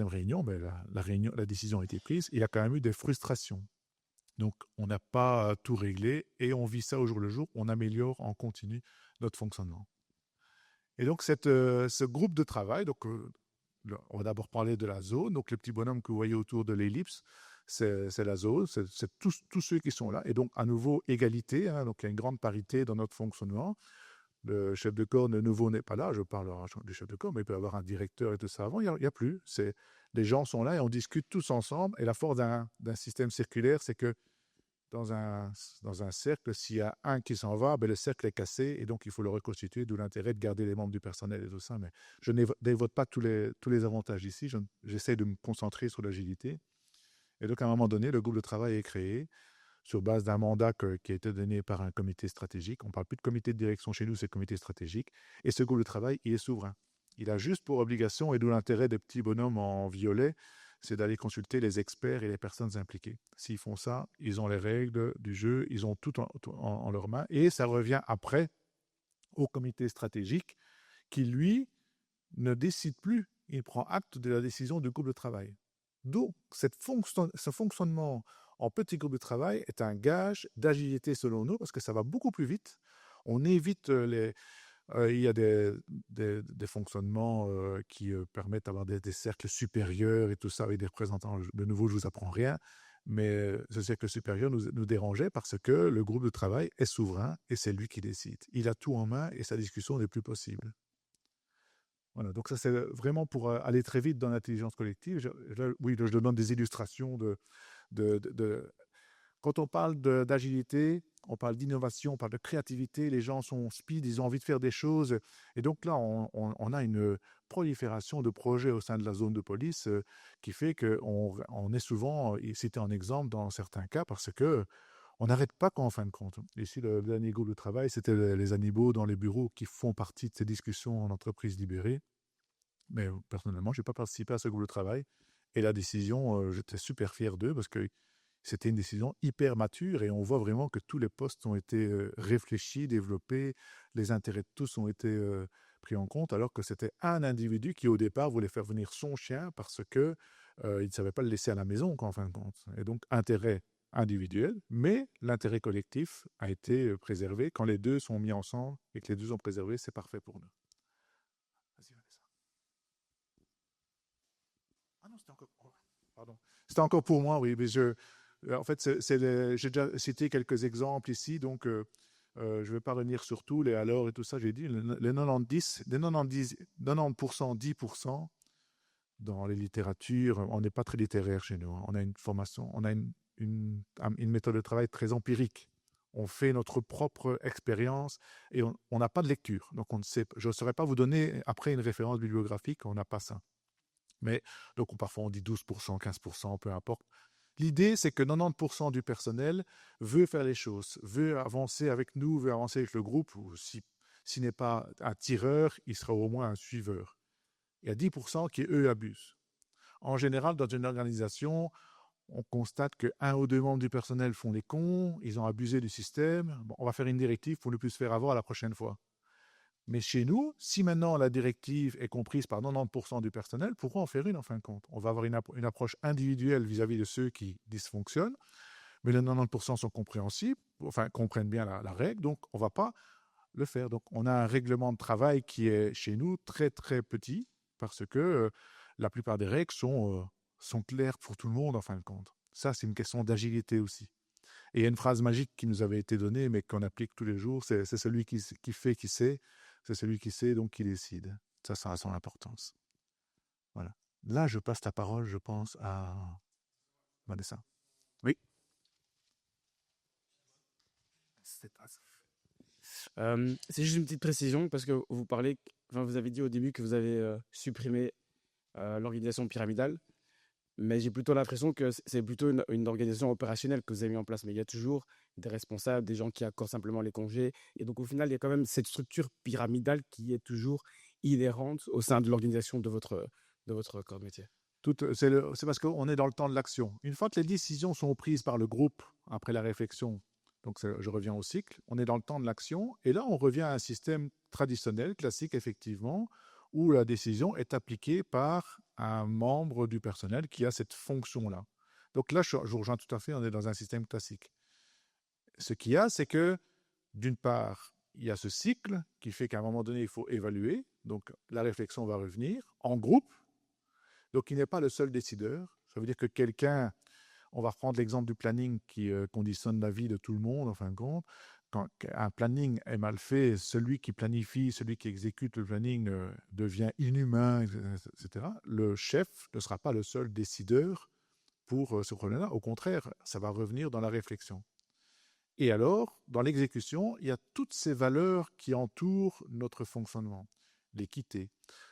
Speaker 1: réunion, la décision a été prise. Il y a quand même eu des frustrations. Donc, on n'a pas tout réglé et on vit ça au jour le jour. On améliore en continu notre fonctionnement. Et donc, ce groupe de travail, donc, on va d'abord parler de la zone. Donc, le petit bonhomme que vous voyez autour de l'ellipse, c'est la zone, c'est tous ceux qui sont là. Et donc, à nouveau, égalité. Donc, il y a une grande parité dans notre fonctionnement. Le chef de corps nouveau n'est pas là, je parle du chef de corps, mais il peut y avoir un directeur et tout ça. Avant, il n'y a plus. Les gens sont là et on discute tous ensemble. Et la force d'un système circulaire, c'est que dans un cercle, s'il y a un qui s'en va, le cercle est cassé et donc il faut le reconstituer, d'où l'intérêt de garder les membres du personnel et tout ça. Mais je n'évoque pas tous les avantages ici. J'essaie de me concentrer sur l'agilité. Et donc, à un moment donné, le groupe de travail est créé sur base d'un mandat qui a été donné par un comité stratégique. On ne parle plus de comité de direction chez nous, c'est comité stratégique. Et ce groupe de travail, il est souverain. Il a juste pour obligation, et d'où l'intérêt des petits bonhommes en violet, c'est d'aller consulter les experts et les personnes impliquées. S'ils font ça, ils ont les règles du jeu, ils ont tout en leurs mains. Et ça revient après au comité stratégique qui, lui, ne décide plus. Il prend acte de la décision du groupe de travail. Donc, ce fonctionnement en petit groupe de travail est un gage d'agilité selon nous, parce que ça va beaucoup plus vite. On évite il y a des fonctionnements qui permettent d'avoir des cercles supérieurs et tout ça avec des représentants. De nouveau, je ne vous apprends rien, mais ce cercle supérieur nous dérangeait parce que le groupe de travail est souverain et c'est lui qui décide. Il a tout en main et sa discussion n'est plus possible. Voilà, donc ça c'est vraiment pour aller très vite dans l'intelligence collective. Je donne des illustrations quand on parle d'agilité, on parle d'innovation, on parle de créativité, les gens sont speed, ils ont envie de faire des choses. Et donc là, on a une prolifération de projets au sein de la zone de police qui fait qu'on est souvent cité en exemple dans certains cas parce que on n'arrête pas en fin de compte. Ici, le dernier groupe de travail, c'était les animaux dans les bureaux qui font partie de ces discussions en entreprise libérée. Mais personnellement, je n'ai pas participé à ce groupe de travail. Et la décision, j'étais super fier d'eux parce que c'était une décision hyper mature et on voit vraiment que tous les postes ont été réfléchis, développés, les intérêts de tous ont été pris en compte, alors que c'était un individu qui, au départ, voulait faire venir son chien parce qu'il ne savait pas le laisser à la maison, en fin de compte. Et donc, intérêt individuel, mais l'intérêt collectif a été préservé. Quand les deux sont mis ensemble et que les deux sont préservés, c'est parfait pour nous. Vas-y, Vanessa. Ah non, c'était encore... Pardon. C'était encore pour moi, oui, mais en fait, j'ai déjà cité quelques exemples ici, donc je ne vais pas revenir sur tout, les alors et tout ça, j'ai dit, les 90%, 10%, dans les littératures, on n'est pas très littéraire chez nous, hein. On a une formation, on a une méthode de travail très empirique. On fait notre propre expérience et on n'a pas de lecture. Donc, je ne saurais pas vous donner après une référence bibliographique, on n'a pas ça. Mais donc, parfois, on dit 12%, 15%, peu importe. L'idée, c'est que 90% du personnel veut faire les choses, veut avancer avec nous, veut avancer avec le groupe, ou s'il n'est pas un tireur, il sera au moins un suiveur. Il y a 10% qui, eux, abusent. En général, dans une organisation, on constate que 1 ou 2 membres du personnel font les cons, ils ont abusé du système. Bon, on va faire une directive pour ne plus se faire avoir la prochaine fois. Mais chez nous, si maintenant la directive est comprise par 90% du personnel, pourquoi en faire une en fin de compte? On va avoir une approche individuelle vis-à-vis de ceux qui dysfonctionnent, mais les 90% sont compréhensibles, enfin comprennent bien la règle, donc on ne va pas le faire. Donc on a un règlement de travail qui est chez nous très très petit, parce que la plupart des règles sont claires pour tout le monde en fin de compte. Ça, c'est une question d'agilité aussi. Et il y a une phrase magique qui nous avait été donnée, mais qu'on applique tous les jours, c'est celui qui fait, qui sait. C'est celui qui sait, donc qui décide. Ça a son importance. Voilà. Là, je passe la parole, je pense, à Vanessa. Oui.
Speaker 7: C'est juste une petite précision parce que vous avez dit au début que vous avez supprimé l'organisation pyramidale, mais j'ai plutôt l'impression que c'est plutôt une organisation opérationnelle que vous avez mis en place. Mais il y a toujours des responsables, des gens qui accordent simplement les congés. Et donc, au final, il y a quand même cette structure pyramidale qui est toujours inhérente au sein de l'organisation de votre corps de métier.
Speaker 1: C'est parce qu'on est dans le temps de l'action. Une fois que les décisions sont prises par le groupe, après la réflexion, donc je reviens au cycle, on est dans le temps de l'action. Et là, on revient à un système traditionnel, classique, effectivement, où la décision est appliquée par un membre du personnel qui a cette fonction-là. Donc là, je vous rejoins tout à fait, on est dans un système classique. Ce qu'il y a, c'est que, d'une part, il y a ce cycle qui fait qu'à un moment donné, il faut évaluer. Donc la réflexion va revenir en groupe. Donc il n'est pas le seul décideur. Ça veut dire que quelqu'un, on va reprendre l'exemple du planning qui conditionne la vie de tout le monde, en fin de compte. Quand un planning est mal fait, celui qui planifie, celui qui exécute le planning devient inhumain, etc. Le chef ne sera pas le seul décideur pour ce problème-là. Au contraire, ça va revenir dans la réflexion. Et alors, dans l'exécution, il y a toutes ces valeurs qui entourent notre fonctionnement. L'équité,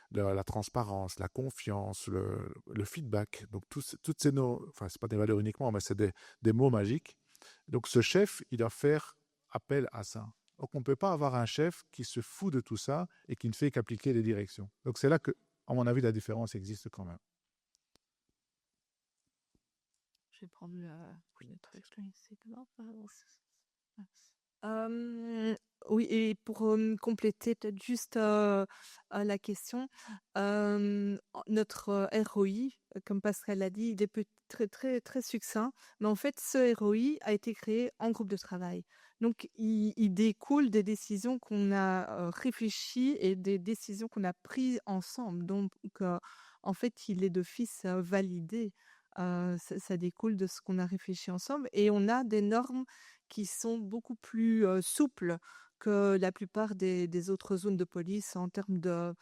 Speaker 1: la transparence, la confiance, le feedback. Donc, toutes ces enfin, ce pas des valeurs uniquement, mais c'est des mots magiques. Donc, ce chef, il doit faire appel à ça. Donc, on ne peut pas avoir un chef qui se fout de tout ça et qui ne fait qu'appliquer les directions. Donc, c'est là que, à mon avis, la différence existe quand même.
Speaker 3: Je vais prendre le truc. Oui, et pour compléter peut-être juste la question, notre ROI, comme Pascal l'a dit, il est très, très, très succinct, mais en fait, ce ROI a été créé en groupe de travail. Donc, il découle des décisions qu'on a réfléchies et des décisions qu'on a prises ensemble. Donc, en fait, il est d'office validé. Ça découle de ce qu'on a réfléchi ensemble. Et on a des normes qui sont beaucoup plus souples que la plupart des autres zones de police en termes de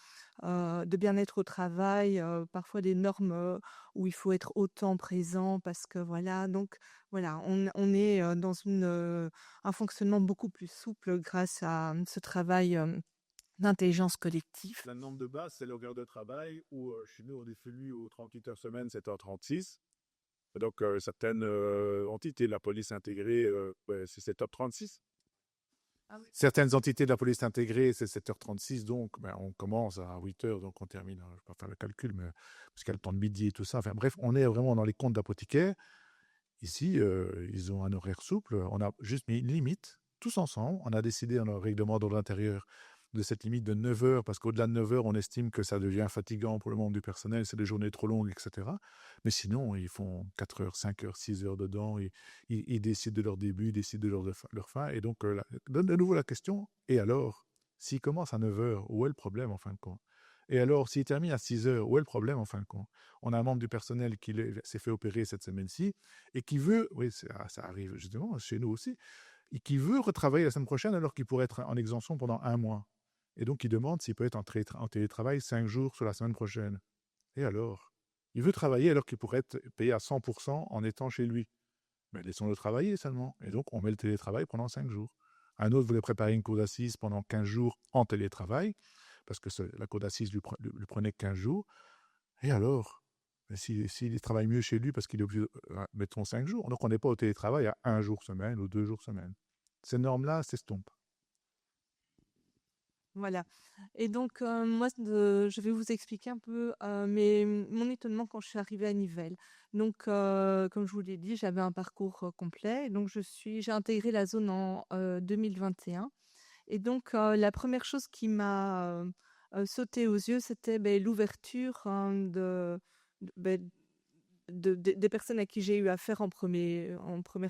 Speaker 3: bien-être au travail, parfois des normes où il faut être autant présent parce que voilà, donc voilà, on est dans un fonctionnement beaucoup plus souple grâce à ce travail d'intelligence collective.
Speaker 1: La norme de base, c'est l'horaire de travail où chez nous, on définit aux 38 heures semaine, 7h36. Donc, certaines entités de la police intégrée, c'est 7h36. Ah oui. Certaines entités de la police intégrée, c'est 7h36, donc on commence à 8h, donc on termine, je ne vais pas faire le calcul, mais, parce qu'il y a le temps de midi et tout ça. Enfin bref, on est vraiment dans les comptes d'apothicaires. Ici, ils ont un horaire souple, on a juste mis une limite, tous ensemble, on a décidé dans le règlement d'ordre intérieur de cette limite de 9 heures, parce qu'au-delà de 9 heures, on estime que ça devient fatigant pour le membre du personnel, c'est des journées trop longues, etc. Mais sinon, ils font 4 heures, 5 heures, 6 heures dedans, ils décident de leur début, ils décident de leur fin, et donc, donne de nouveau la question, et alors, s'ils commencent à 9 heures, où est le problème en fin de compte? Et alors, s'ils terminent à 6 heures, où est le problème en fin de compte? On a un membre du personnel qui s'est fait opérer cette semaine-ci, et qui veut, oui, ça arrive justement chez nous aussi, et qui veut retravailler la semaine prochaine alors qu'il pourrait être en exemption pendant 1 mois. Et donc, il demande s'il peut être en télétravail 5 jours sur la semaine prochaine. Et alors? Il veut travailler alors qu'il pourrait être payé à 100% en étant chez lui. Mais laissons-le travailler seulement. Et donc, on met le télétravail pendant 5 jours. Un autre voulait préparer une cour d'assises pendant 15 jours en télétravail, parce que la cour d'assises lui prenait 15 jours. Et alors? S'il travaille mieux chez lui parce qu'il est obligé, mettons 5 jours. Donc, on n'est pas au télétravail à 1 jour semaine ou 2 jours semaine. Ces normes-là s'estompent.
Speaker 3: Voilà. Et donc, moi, je vais vous expliquer un peu mon étonnement quand je suis arrivée à Nivelles. Donc, comme je vous l'ai dit, j'avais un parcours complet. Donc, j'ai intégré la zone en 2021. Et donc, la première chose qui m'a sauté aux yeux, c'était l'ouverture des personnes à qui j'ai eu affaire en premier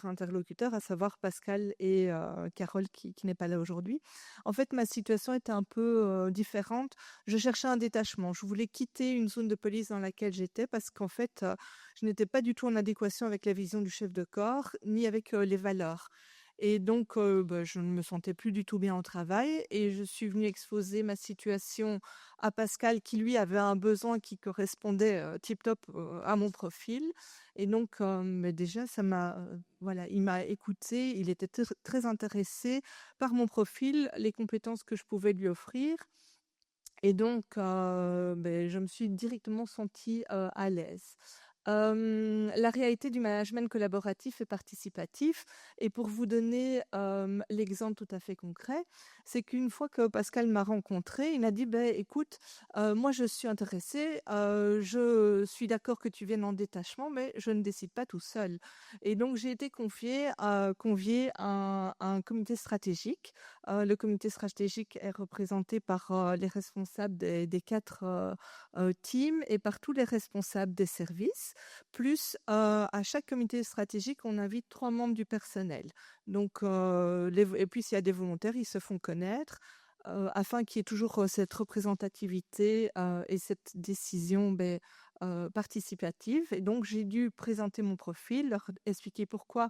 Speaker 3: interlocuteur, à savoir Pascal et Carole qui n'est pas là aujourd'hui. En fait, ma situation était un peu différente. Je cherchais un détachement. Je voulais quitter une zone de police dans laquelle j'étais parce qu'en fait, je n'étais pas du tout en adéquation avec la vision du chef de corps ni avec les valeurs. Et donc, je ne me sentais plus du tout bien au travail et je suis venue exposer ma situation à Pascal qui, lui, avait un besoin qui correspondait tip-top à mon profil. Et donc, mais déjà, voilà, il m'a écouté, il était très intéressé par mon profil, les compétences que je pouvais lui offrir. Et donc, je me suis directement sentie à l'aise. La réalité du management collaboratif et participatif, et pour vous donner l'exemple tout à fait concret, c'est qu'une fois que Pascal m'a rencontré, il m'a dit écoute, moi je suis intéressé, je suis d'accord que tu viennes en détachement, mais je ne décide pas tout seul. Et donc j'ai été conviée à un comité stratégique. Le comité stratégique est représenté par les responsables des 4 teams et par tous les responsables des services. Plus, à chaque comité stratégique, on invite 3 membres du personnel. Donc, et puis s'il y a des volontaires, ils se font connaître afin qu'il y ait toujours cette représentativité et cette décision participative. Et donc, j'ai dû présenter mon profil, leur expliquer pourquoi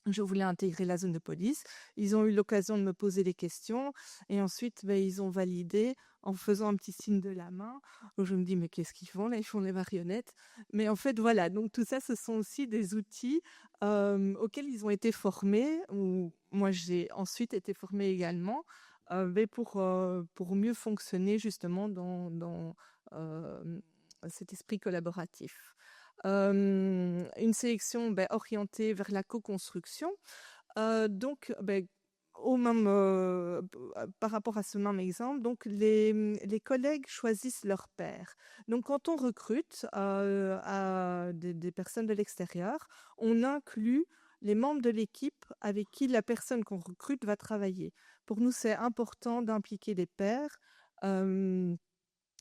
Speaker 3: je voulais intégrer la zone de police. Ils ont eu l'occasion de me poser des questions et ensuite, ils ont validé en faisant un petit signe de la main. Où je me dis, mais qu'est-ce qu'ils font là? Ils font des marionnettes. Mais en fait, voilà. Donc, tout ça, ce sont aussi des outils auxquels ils ont été formés, ou moi, j'ai ensuite été formée également, pour mieux fonctionner justement dans cet esprit collaboratif. Une sélection orientée vers la co-construction. Donc, par rapport à ce même exemple, donc les collègues choisissent leur pair. Donc, quand on recrute des personnes de l'extérieur, on inclut les membres de l'équipe avec qui la personne qu'on recrute va travailler. Pour nous, c'est important d'impliquer les pairs.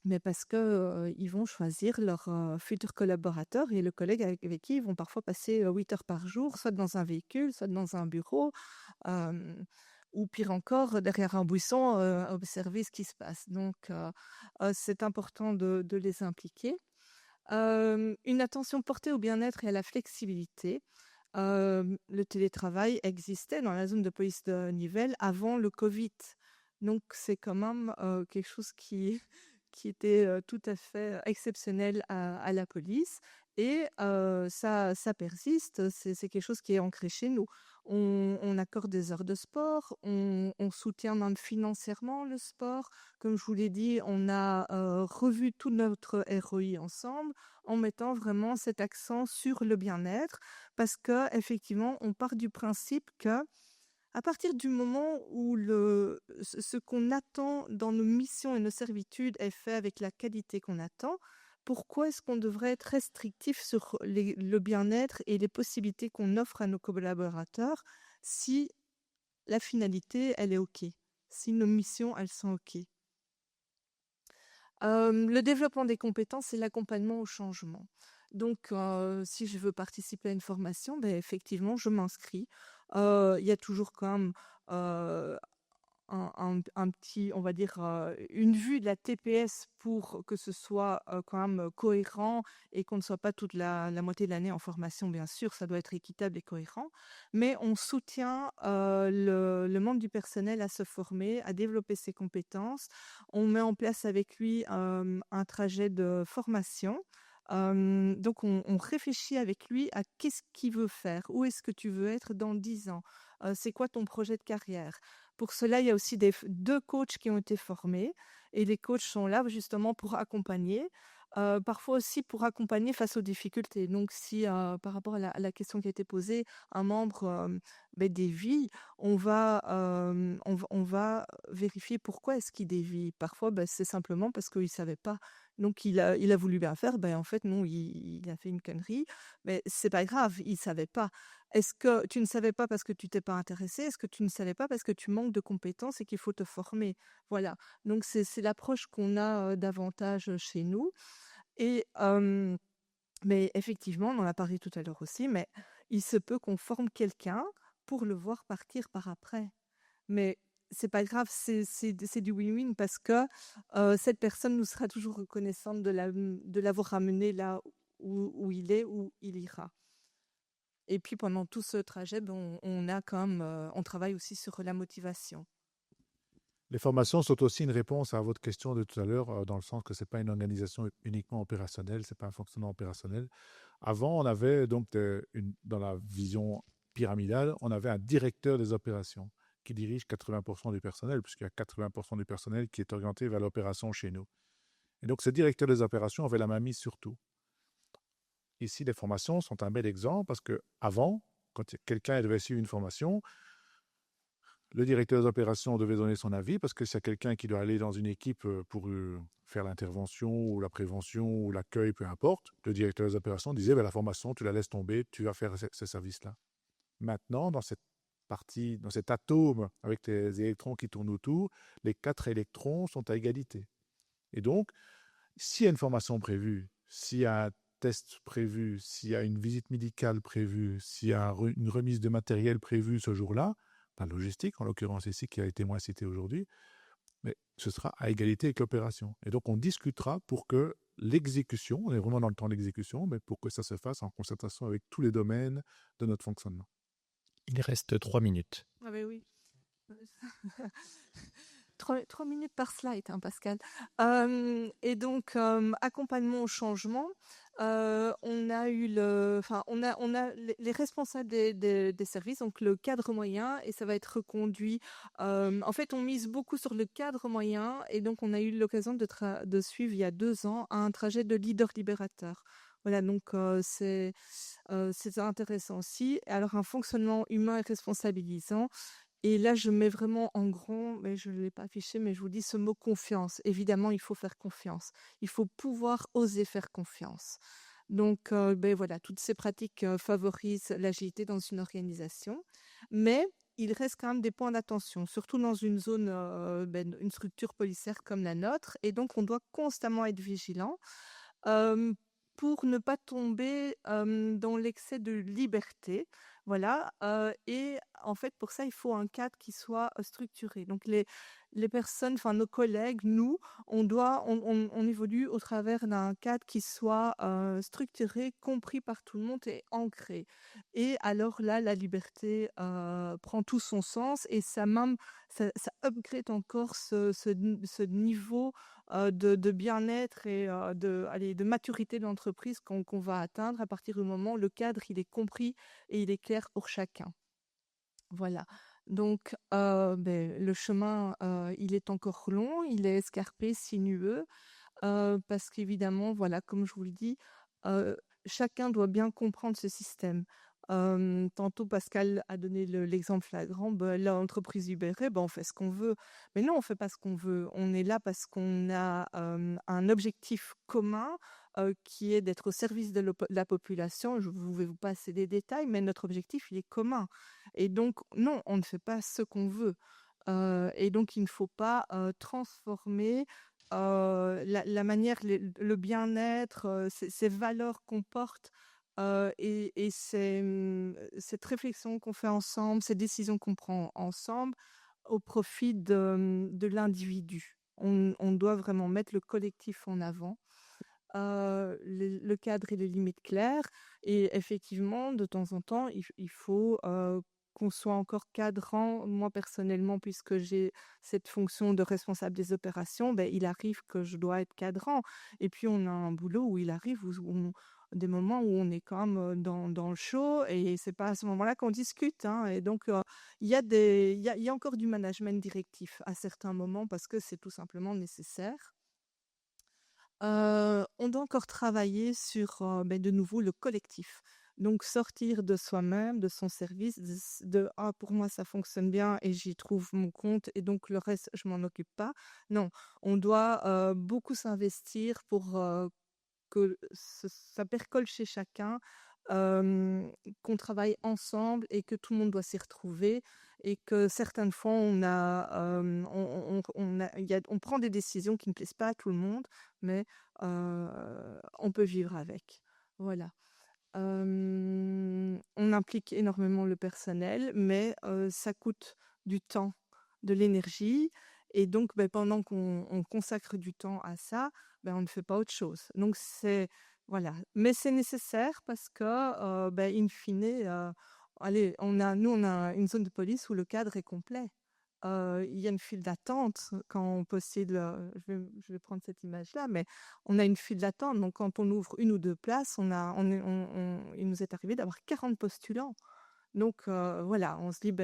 Speaker 3: Mais parce que ils vont choisir leur futur collaborateur et le collègue avec qui ils vont parfois passer 8 heures par jour, soit dans un véhicule, soit dans un bureau, ou pire encore, derrière un buisson, observer ce qui se passe. Donc, c'est important de les impliquer. Une attention portée au bien-être et à la flexibilité. Le télétravail existait dans la zone de police de Nivelles avant le Covid. Donc, c'est quand même quelque chose qui était tout à fait exceptionnel à la police. Et ça persiste, c'est quelque chose qui est ancré chez nous. On accorde des heures de sport, on soutient même financièrement le sport. Comme je vous l'ai dit, on a revu tout notre ROI ensemble en mettant vraiment cet accent sur le bien-être parce que effectivement, on part du principe que à partir du moment où ce qu'on attend dans nos missions et nos servitudes est fait avec la qualité qu'on attend, pourquoi est-ce qu'on devrait être restrictif sur le bien-être et les possibilités qu'on offre à nos collaborateurs si la finalité, elle est OK, si nos missions, elles sont OK? Le développement des compétences et l'accompagnement au changement. Donc, si je veux participer à une formation, effectivement, je m'inscris. Il y a toujours quand même un petit, on va dire, une vue de la TPS pour que ce soit quand même cohérent et qu'on ne soit pas toute la moitié de l'année en formation, bien sûr, ça doit être équitable et cohérent. Mais on soutient le membre du personnel à se former, à développer ses compétences. On met en place avec lui un trajet de formation. Donc, on réfléchit avec lui à qu'est-ce qu'il veut faire, où est-ce que tu veux être dans 10 ans, c'est quoi ton projet de carrière. Pour cela, il y a aussi 2 coachs qui ont été formés et les coachs sont là justement pour accompagner. parfois aussi pour accompagner face aux difficultés. Donc si, par rapport à la question qui a été posée, un membre, dévie, on va vérifier pourquoi est-ce qu'il dévie. Parfois, c'est simplement parce qu'il savait pas. Donc il a voulu bien faire, en fait non, il a fait une connerie, mais c'est pas grave, il savait pas. Est-ce que tu ne savais pas parce que tu t'es pas intéressé? Est-ce que tu ne savais pas parce que tu manques de compétences et qu'il faut te former? Voilà, donc c'est l'approche qu'on a, davantage, chez nous et mais effectivement, on en a parlé tout à l'heure aussi, mais il se peut qu'on forme quelqu'un pour le voir partir par après. Mais c'est pas grave, c'est du win-win parce que, cette personne nous sera toujours reconnaissante de l'avoir ramené là où il est, où il ira. Et puis pendant tout ce trajet, on a quand même, on travaille aussi sur la motivation.
Speaker 1: Les formations sont aussi une réponse à votre question de tout à l'heure, dans le sens que ce n'est pas une organisation uniquement opérationnelle, ce n'est pas un fonctionnement opérationnel. Avant, on avait donc, dans la vision pyramidale, on avait un directeur des opérations qui dirige 80% du personnel, puisqu'il y a 80% du personnel qui est orienté vers l'opération chez nous. Et donc, ce directeur des opérations avait la main mise sur tout. Ici, les formations sont un bel exemple parce qu'avant, quand quelqu'un devait suivre une formation, le directeur des opérations devait donner son avis parce que c'est quelqu'un qui doit aller dans une équipe pour faire l'intervention ou la prévention ou l'accueil, peu importe. Le directeur des opérations disait la formation, tu la laisses tomber, tu vas faire ce service-là. Maintenant, dans cette partie, dans cet atome avec les électrons qui tournent autour, les 4 électrons sont à égalité. Et donc, s'il y a une formation prévue, s'il y a un test prévu, s'il y a une visite médicale prévue, s'il y a une remise de matériel prévue ce jour-là, la logistique, en l'occurrence ici, qui a été moins citée aujourd'hui, mais ce sera à égalité avec l'opération. Et donc, on discutera pour que l'exécution, on est vraiment dans le temps d'exécution, mais pour que ça se fasse en concertation avec tous les domaines de notre fonctionnement.
Speaker 8: Il reste 3 minutes.
Speaker 3: Ah ben oui. 3 minutes par slide, hein, Pascal. Et donc, accompagnement au changement. On a eu on a les responsables des services, donc le cadre moyen, et ça va être reconduit. En fait, on mise beaucoup sur le cadre moyen, et donc on a eu l'occasion de suivre il y a 2 ans un trajet de leader libérateur. Voilà, donc c'est intéressant aussi. Alors, un fonctionnement humain et responsabilisant. Et là, je mets vraiment en grand, mais je ne l'ai pas affiché, mais je vous dis ce mot confiance. Évidemment, il faut faire confiance. Il faut pouvoir oser faire confiance. Donc, voilà, toutes ces pratiques favorisent l'agilité dans une organisation. Mais il reste quand même des points d'attention, surtout dans une zone, une structure policière comme la nôtre. Et donc, on doit constamment être vigilant pour ne pas tomber dans l'excès de liberté. Voilà, et en fait, pour ça, il faut un cadre qui soit structuré. Donc, les personnes, enfin nos collègues, nous, on évolue au travers d'un cadre qui soit structuré, compris par tout le monde et ancré. Et alors là, la liberté prend tout son sens et ça upgrade encore ce niveau de bien-être et de maturité de l'entreprise qu'on va atteindre à partir du moment où le cadre il est compris et il est clair pour chacun. Voilà. Donc, le chemin, il est encore long, il est escarpé, sinueux, parce qu'évidemment, voilà, comme je vous le dis, chacun doit bien comprendre ce système. Tantôt, Pascal a donné l'exemple flagrant, l'entreprise libérée, on fait ce qu'on veut. Mais non, on ne fait pas ce qu'on veut. On est là parce qu'on a un objectif commun qui est d'être au service de la population. Je ne vais vous passer des détails, mais notre objectif, il est commun. Et donc, non, on ne fait pas ce qu'on veut. Et donc, il ne faut pas transformer la manière, le bien-être, ces valeurs qu'on porte et cette réflexion qu'on fait ensemble, ces décisions qu'on prend ensemble au profit de l'individu. On doit vraiment mettre le collectif en avant. Le cadre et les limites claires. Et effectivement, de temps en temps, il faut qu'on soit encore cadrant. Moi, personnellement, puisque j'ai cette fonction de responsable des opérations, il arrive que je dois être cadrant. Et puis, on a un boulot où il arrive des moments où on est quand même dans le show et c'est pas à ce moment-là qu'on discute. Hein. Et donc, il y a encore du management directif à certains moments parce que c'est tout simplement nécessaire. On doit encore travailler sur, de nouveau le collectif. Donc sortir de soi-même, de son service, «Ah pour moi ça fonctionne bien et j'y trouve mon compte et donc le reste je m'en occupe pas». Non, on doit, beaucoup s'investir pour, que ça percole chez chacun, qu'on travaille ensemble et que tout le monde doit s'y retrouver et que certaines fois on prend des décisions qui ne plaisent pas à tout le monde, mais on peut vivre avec. Voilà. On implique énormément le personnel, mais ça coûte du temps, de l'énergie et donc pendant qu'on consacre du temps à ça, on ne fait pas autre chose. Donc c'est voilà, mais c'est nécessaire parce que, in fine, allez, on a une zone de police où le cadre est complet. Il y a une file d'attente quand on postule, je vais prendre cette image-là, mais on a une file d'attente. Donc quand on ouvre 1 ou 2 places, il nous est arrivé d'avoir 40 postulants. Donc voilà, on se dit,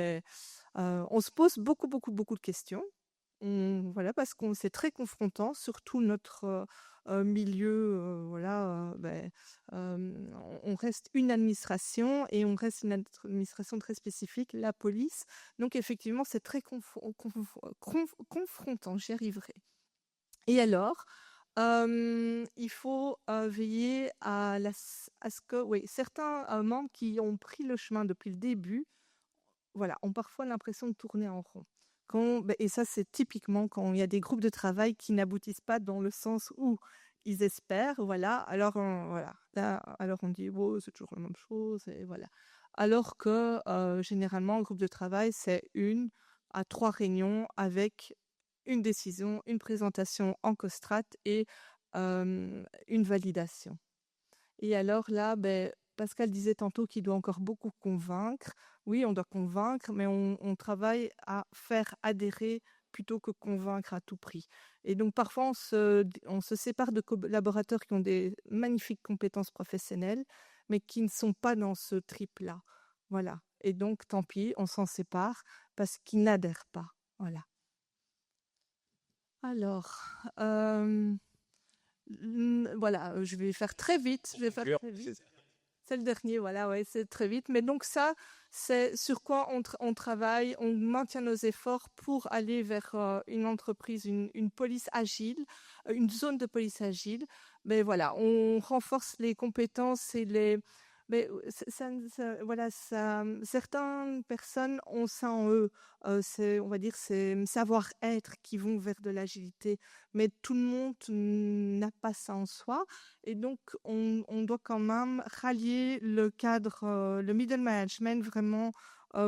Speaker 3: on se pose beaucoup, beaucoup, beaucoup de questions. Voilà, parce qu'on c'est très confrontant, surtout notre, milieu, voilà, on reste une administration et on reste une administration très spécifique, la police. Donc effectivement, c'est très confrontant, j'y arriverai. Et alors, il faut, veiller à ce que oui, certains, membres qui ont pris le chemin depuis le début, voilà, ont parfois l'impression de tourner en rond. Et ça, c'est typiquement quand il y a des groupes de travail qui n'aboutissent pas dans le sens où ils espèrent, voilà. Alors, voilà, là, alors on dit, oh, c'est toujours la même chose, et voilà. Alors que généralement, un groupe de travail, c'est 1 à 3 réunions avec une décision, une présentation en costrate et une validation. Et alors là, Pascal disait tantôt qu'il doit encore beaucoup convaincre. Oui, on doit convaincre, mais on travaille à faire adhérer plutôt que convaincre à tout prix. Et donc parfois, on se sépare de collaborateurs qui ont des magnifiques compétences professionnelles, mais qui ne sont pas dans ce trip-là. Voilà. Et donc, tant pis, on s'en sépare parce qu'ils n'adhèrent pas. Voilà. Alors, voilà, je vais faire très vite. C'est le dernier, voilà, ouais, c'est très vite. Mais donc ça, c'est sur quoi on travaille, on maintient nos efforts pour aller vers une entreprise, une police agile, une zone de police agile. Mais voilà, on renforce les compétences et les... Mais voilà, certaines personnes ont ça en eux. On va dire, c'est savoir-être qui vont vers de l'agilité. Mais tout le monde n'a pas ça en soi. Et donc, on doit quand même rallier le cadre, le middle management, vraiment.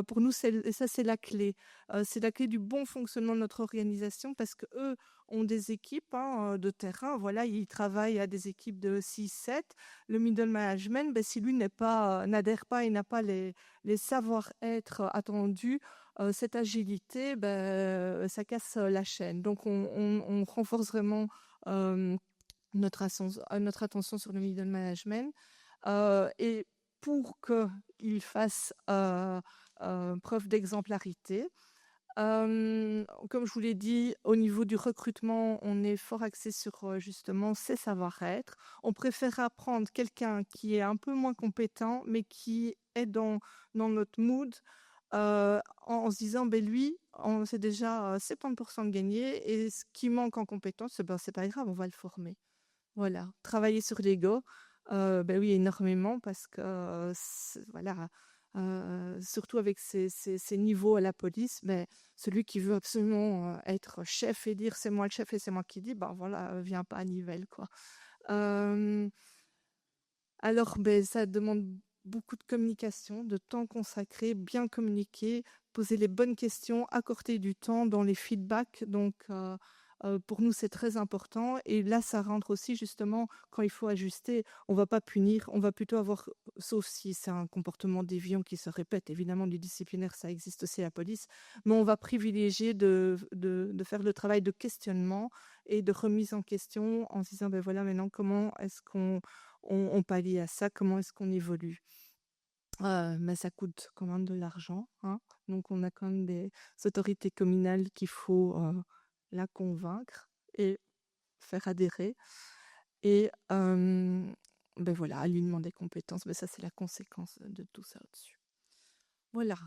Speaker 3: Pour nous, ça, c'est la clé. C'est la clé du bon fonctionnement de notre organisation parce qu'eux ont des équipes de terrain. Voilà, ils travaillent à des équipes de 6-7. Le middle management, si lui n'adhère pas et n'a pas les savoir-être attendus, cette agilité, ça casse la chaîne. Donc, on renforce vraiment notre attention sur le middle management. Et pour qu'il fasse preuve d'exemplarité, comme je vous l'ai dit, au niveau du recrutement, on est fort axé sur justement ses savoir-être. On préférera prendre quelqu'un qui est un peu moins compétent, mais qui est dans notre mood, en se disant, lui, c'est déjà 70% de gagné, et ce qui manque en compétences, c'est pas grave, on va le former. Voilà, travailler sur l'ego, oui, énormément parce que, voilà, surtout avec ces niveaux à la police, celui qui veut absolument être chef et dire c'est moi le chef et c'est moi qui dis, voilà, vient pas à Nivelles, quoi. Alors, ça demande beaucoup de communication, de temps consacré, bien communiquer, poser les bonnes questions, accorder du temps dans les feedbacks. Donc, pour nous, c'est très important. Et là, ça rentre aussi justement quand il faut ajuster. On ne va pas punir, on va plutôt avoir, sauf si c'est un comportement déviant qui se répète. Évidemment, du disciplinaire, ça existe aussi à la police. Mais on va privilégier de faire le travail de questionnement et de remise en question en se disant, voilà, maintenant, comment est-ce qu'on pallie à ça, comment est-ce qu'on évolue. Mais ça coûte quand même de l'argent, hein. Donc on a quand même des autorités communales qu'il faut la convaincre et faire adhérer. Et voilà, alignement des compétences, ça c'est la conséquence de tout ça au-dessus. Voilà.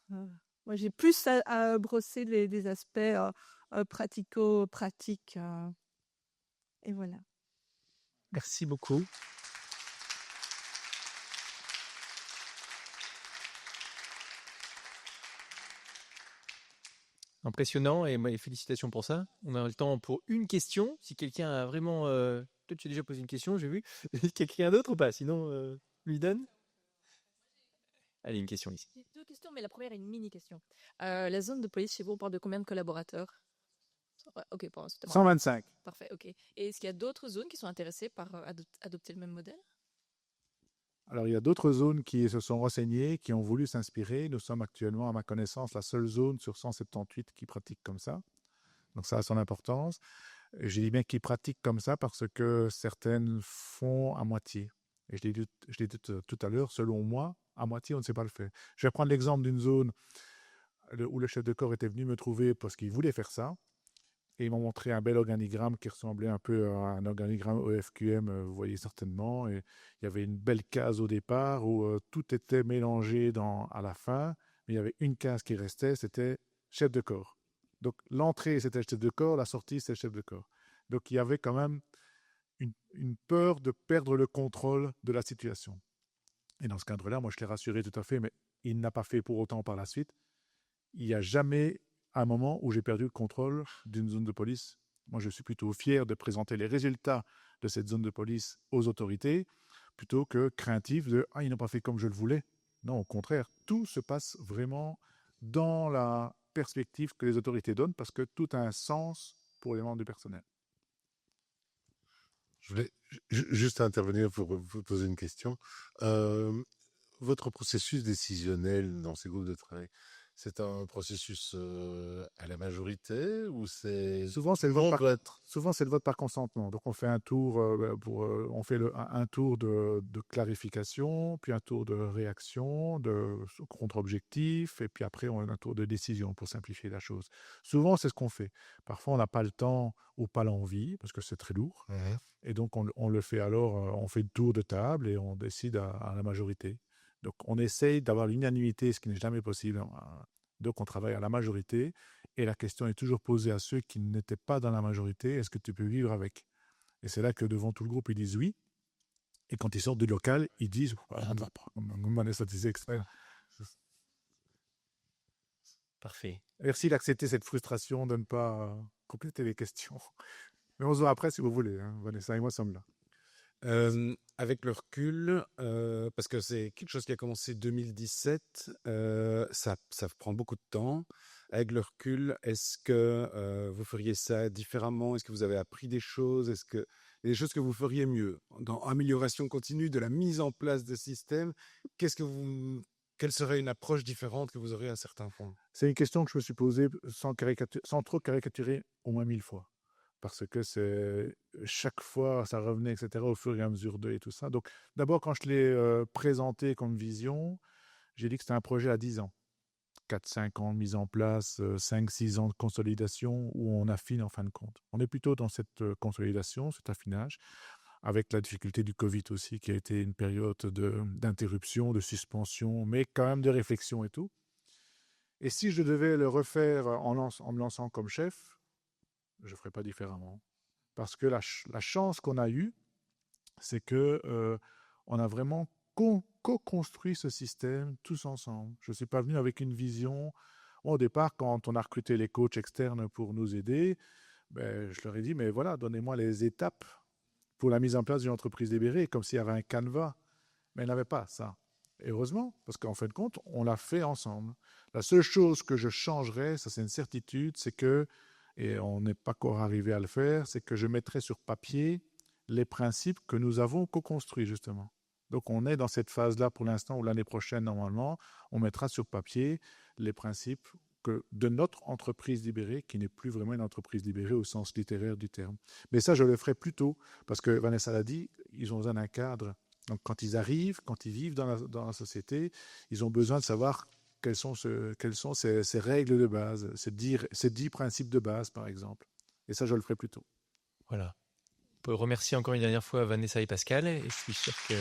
Speaker 3: Moi j'ai plus à brosser des aspects pratico-pratiques. Et voilà.
Speaker 8: Merci beaucoup. Impressionnant et félicitations pour ça. On a le temps pour une question. Si quelqu'un a vraiment... Toi, tu as déjà posé une question, j'ai vu. Quelqu'un d'autre ou pas? Sinon, lui donne. Allez, une question ici.
Speaker 5: J'ai 2 questions, mais la première est une mini question. La zone de police chez vous, on parle de combien de collaborateurs? Ouais, ok, bon, c'était bon.
Speaker 1: 125.
Speaker 5: Parfait, ok. Et est-ce qu'il y a d'autres zones qui sont intéressées par adopter le même modèle?
Speaker 1: Alors, il y a d'autres zones qui se sont renseignées, qui ont voulu s'inspirer. Nous sommes actuellement, à ma connaissance, la seule zone sur 178 qui pratique comme ça. Donc, ça a son importance. Et je dis bien qu'ils pratiquent comme ça parce que certaines font à moitié. Et je l'ai dit tout à l'heure, selon moi, à moitié, on ne sait pas le faire. Je vais prendre l'exemple d'une zone où le chef de corps était venu me trouver parce qu'il voulait faire ça. Et ils m'ont montré un bel organigramme qui ressemblait un peu à un organigramme EFQM, vous voyez certainement. Et il y avait une belle case au départ où tout était mélangé à la fin. Mais il y avait une case qui restait, c'était chef de corps. Donc l'entrée, c'était chef de corps, la sortie, c'était chef de corps. Donc il y avait quand même une peur de perdre le contrôle de la situation. Et dans ce cadre-là, moi je l'ai rassuré tout à fait, mais il n'a pas fait pour autant par la suite. Il n'y a jamais un moment où j'ai perdu le contrôle d'une zone de police. Moi, je suis plutôt fier de présenter les résultats de cette zone de police aux autorités, plutôt que craintif de « Ah, ils n'ont pas fait comme je le voulais ». Non, au contraire, tout se passe vraiment dans la perspective que les autorités donnent, parce que tout a un sens pour les membres du personnel.
Speaker 9: Je voulais juste intervenir pour vous poser une question. Votre processus décisionnel dans ces groupes de travail, c'est un processus à la majorité ou c'est
Speaker 1: Souvent, c'est le vote par consentement. Donc, on fait un tour, on fait un tour de clarification, puis un tour de réaction, de contre-objectif, et puis après, on a un tour de décision pour simplifier la chose. Souvent, c'est ce qu'on fait. Parfois, on n'a pas le temps ou pas l'envie, parce que c'est très lourd. Et donc, on le fait alors, on fait le tour de table et on décide à la majorité. Donc, on essaye d'avoir l'unanimité, ce qui n'est jamais possible. Donc, on travaille à la majorité. Et la question est toujours posée à ceux qui n'étaient pas dans la majorité. Est-ce que tu peux vivre avec? Et c'est là que devant tout le groupe, ils disent oui. Et quand ils sortent du local, ils disent ça ne va pas. On disait exprès.
Speaker 8: Parfait.
Speaker 1: Merci d'accepter cette frustration de ne pas compléter les questions. Mais on se voit après si vous voulez. Vanessa et moi sommes là.
Speaker 2: Avec le recul, parce que c'est quelque chose qui a commencé 2017, ça prend beaucoup de temps. Avec le recul, est-ce que vous feriez ça différemment? Est-ce que vous avez appris des choses? Est-ce que il y a des choses que vous feriez mieux? Dans amélioration continue de la mise en place de systèmes, quelle serait une approche différente que vous aurez à certains points?
Speaker 1: C'est une question que je me suis posée sans trop caricaturer au moins 1000 fois. Parce que chaque fois, ça revenait, etc., au fur et à mesure et tout ça. Donc, d'abord, quand je l'ai présenté comme vision, j'ai dit que c'était un projet à 10 ans. 4-5 ans de mise en place, 5-6 ans de consolidation, où on affine en fin de compte. On est plutôt dans cette consolidation, cet affinage, avec la difficulté du Covid aussi, qui a été une période d'interruption, de suspension, mais quand même de réflexion et tout. Et si je devais le refaire en me lançant comme chef, je ne ferai pas différemment. Parce que la chance qu'on a eue, c'est que on a vraiment co-construit ce système tous ensemble. Je ne suis pas venu avec une vision. Au départ, quand on a recruté les coachs externes pour nous aider, je leur ai dit, mais voilà, donnez-moi les étapes pour la mise en place d'une entreprise libérée, comme s'il y avait un canevas. Mais elle n'avait pas ça. Et heureusement, parce qu'en fin de compte, on l'a fait ensemble. La seule chose que je changerais, ça c'est une certitude, c'est que, et on n'est pas encore arrivé à le faire, c'est que je mettrais sur papier les principes que nous avons co-construits justement. Donc on est dans cette phase-là pour l'instant, où l'année prochaine, normalement, on mettra sur papier les principes de notre entreprise libérée, qui n'est plus vraiment une entreprise libérée au sens littéraire du terme. Mais ça, je le ferai plus tôt, parce que Vanessa l'a dit, ils ont besoin d'un cadre. Donc quand ils arrivent, quand ils vivent dans la société, ils ont besoin de savoir quelles sont ces règles de base, ces 10 principes de base, par exemple. Et ça, je le ferai plus tôt.
Speaker 8: Voilà. peut remercier encore une dernière fois Vanessa et Pascal. Et je suis sûr que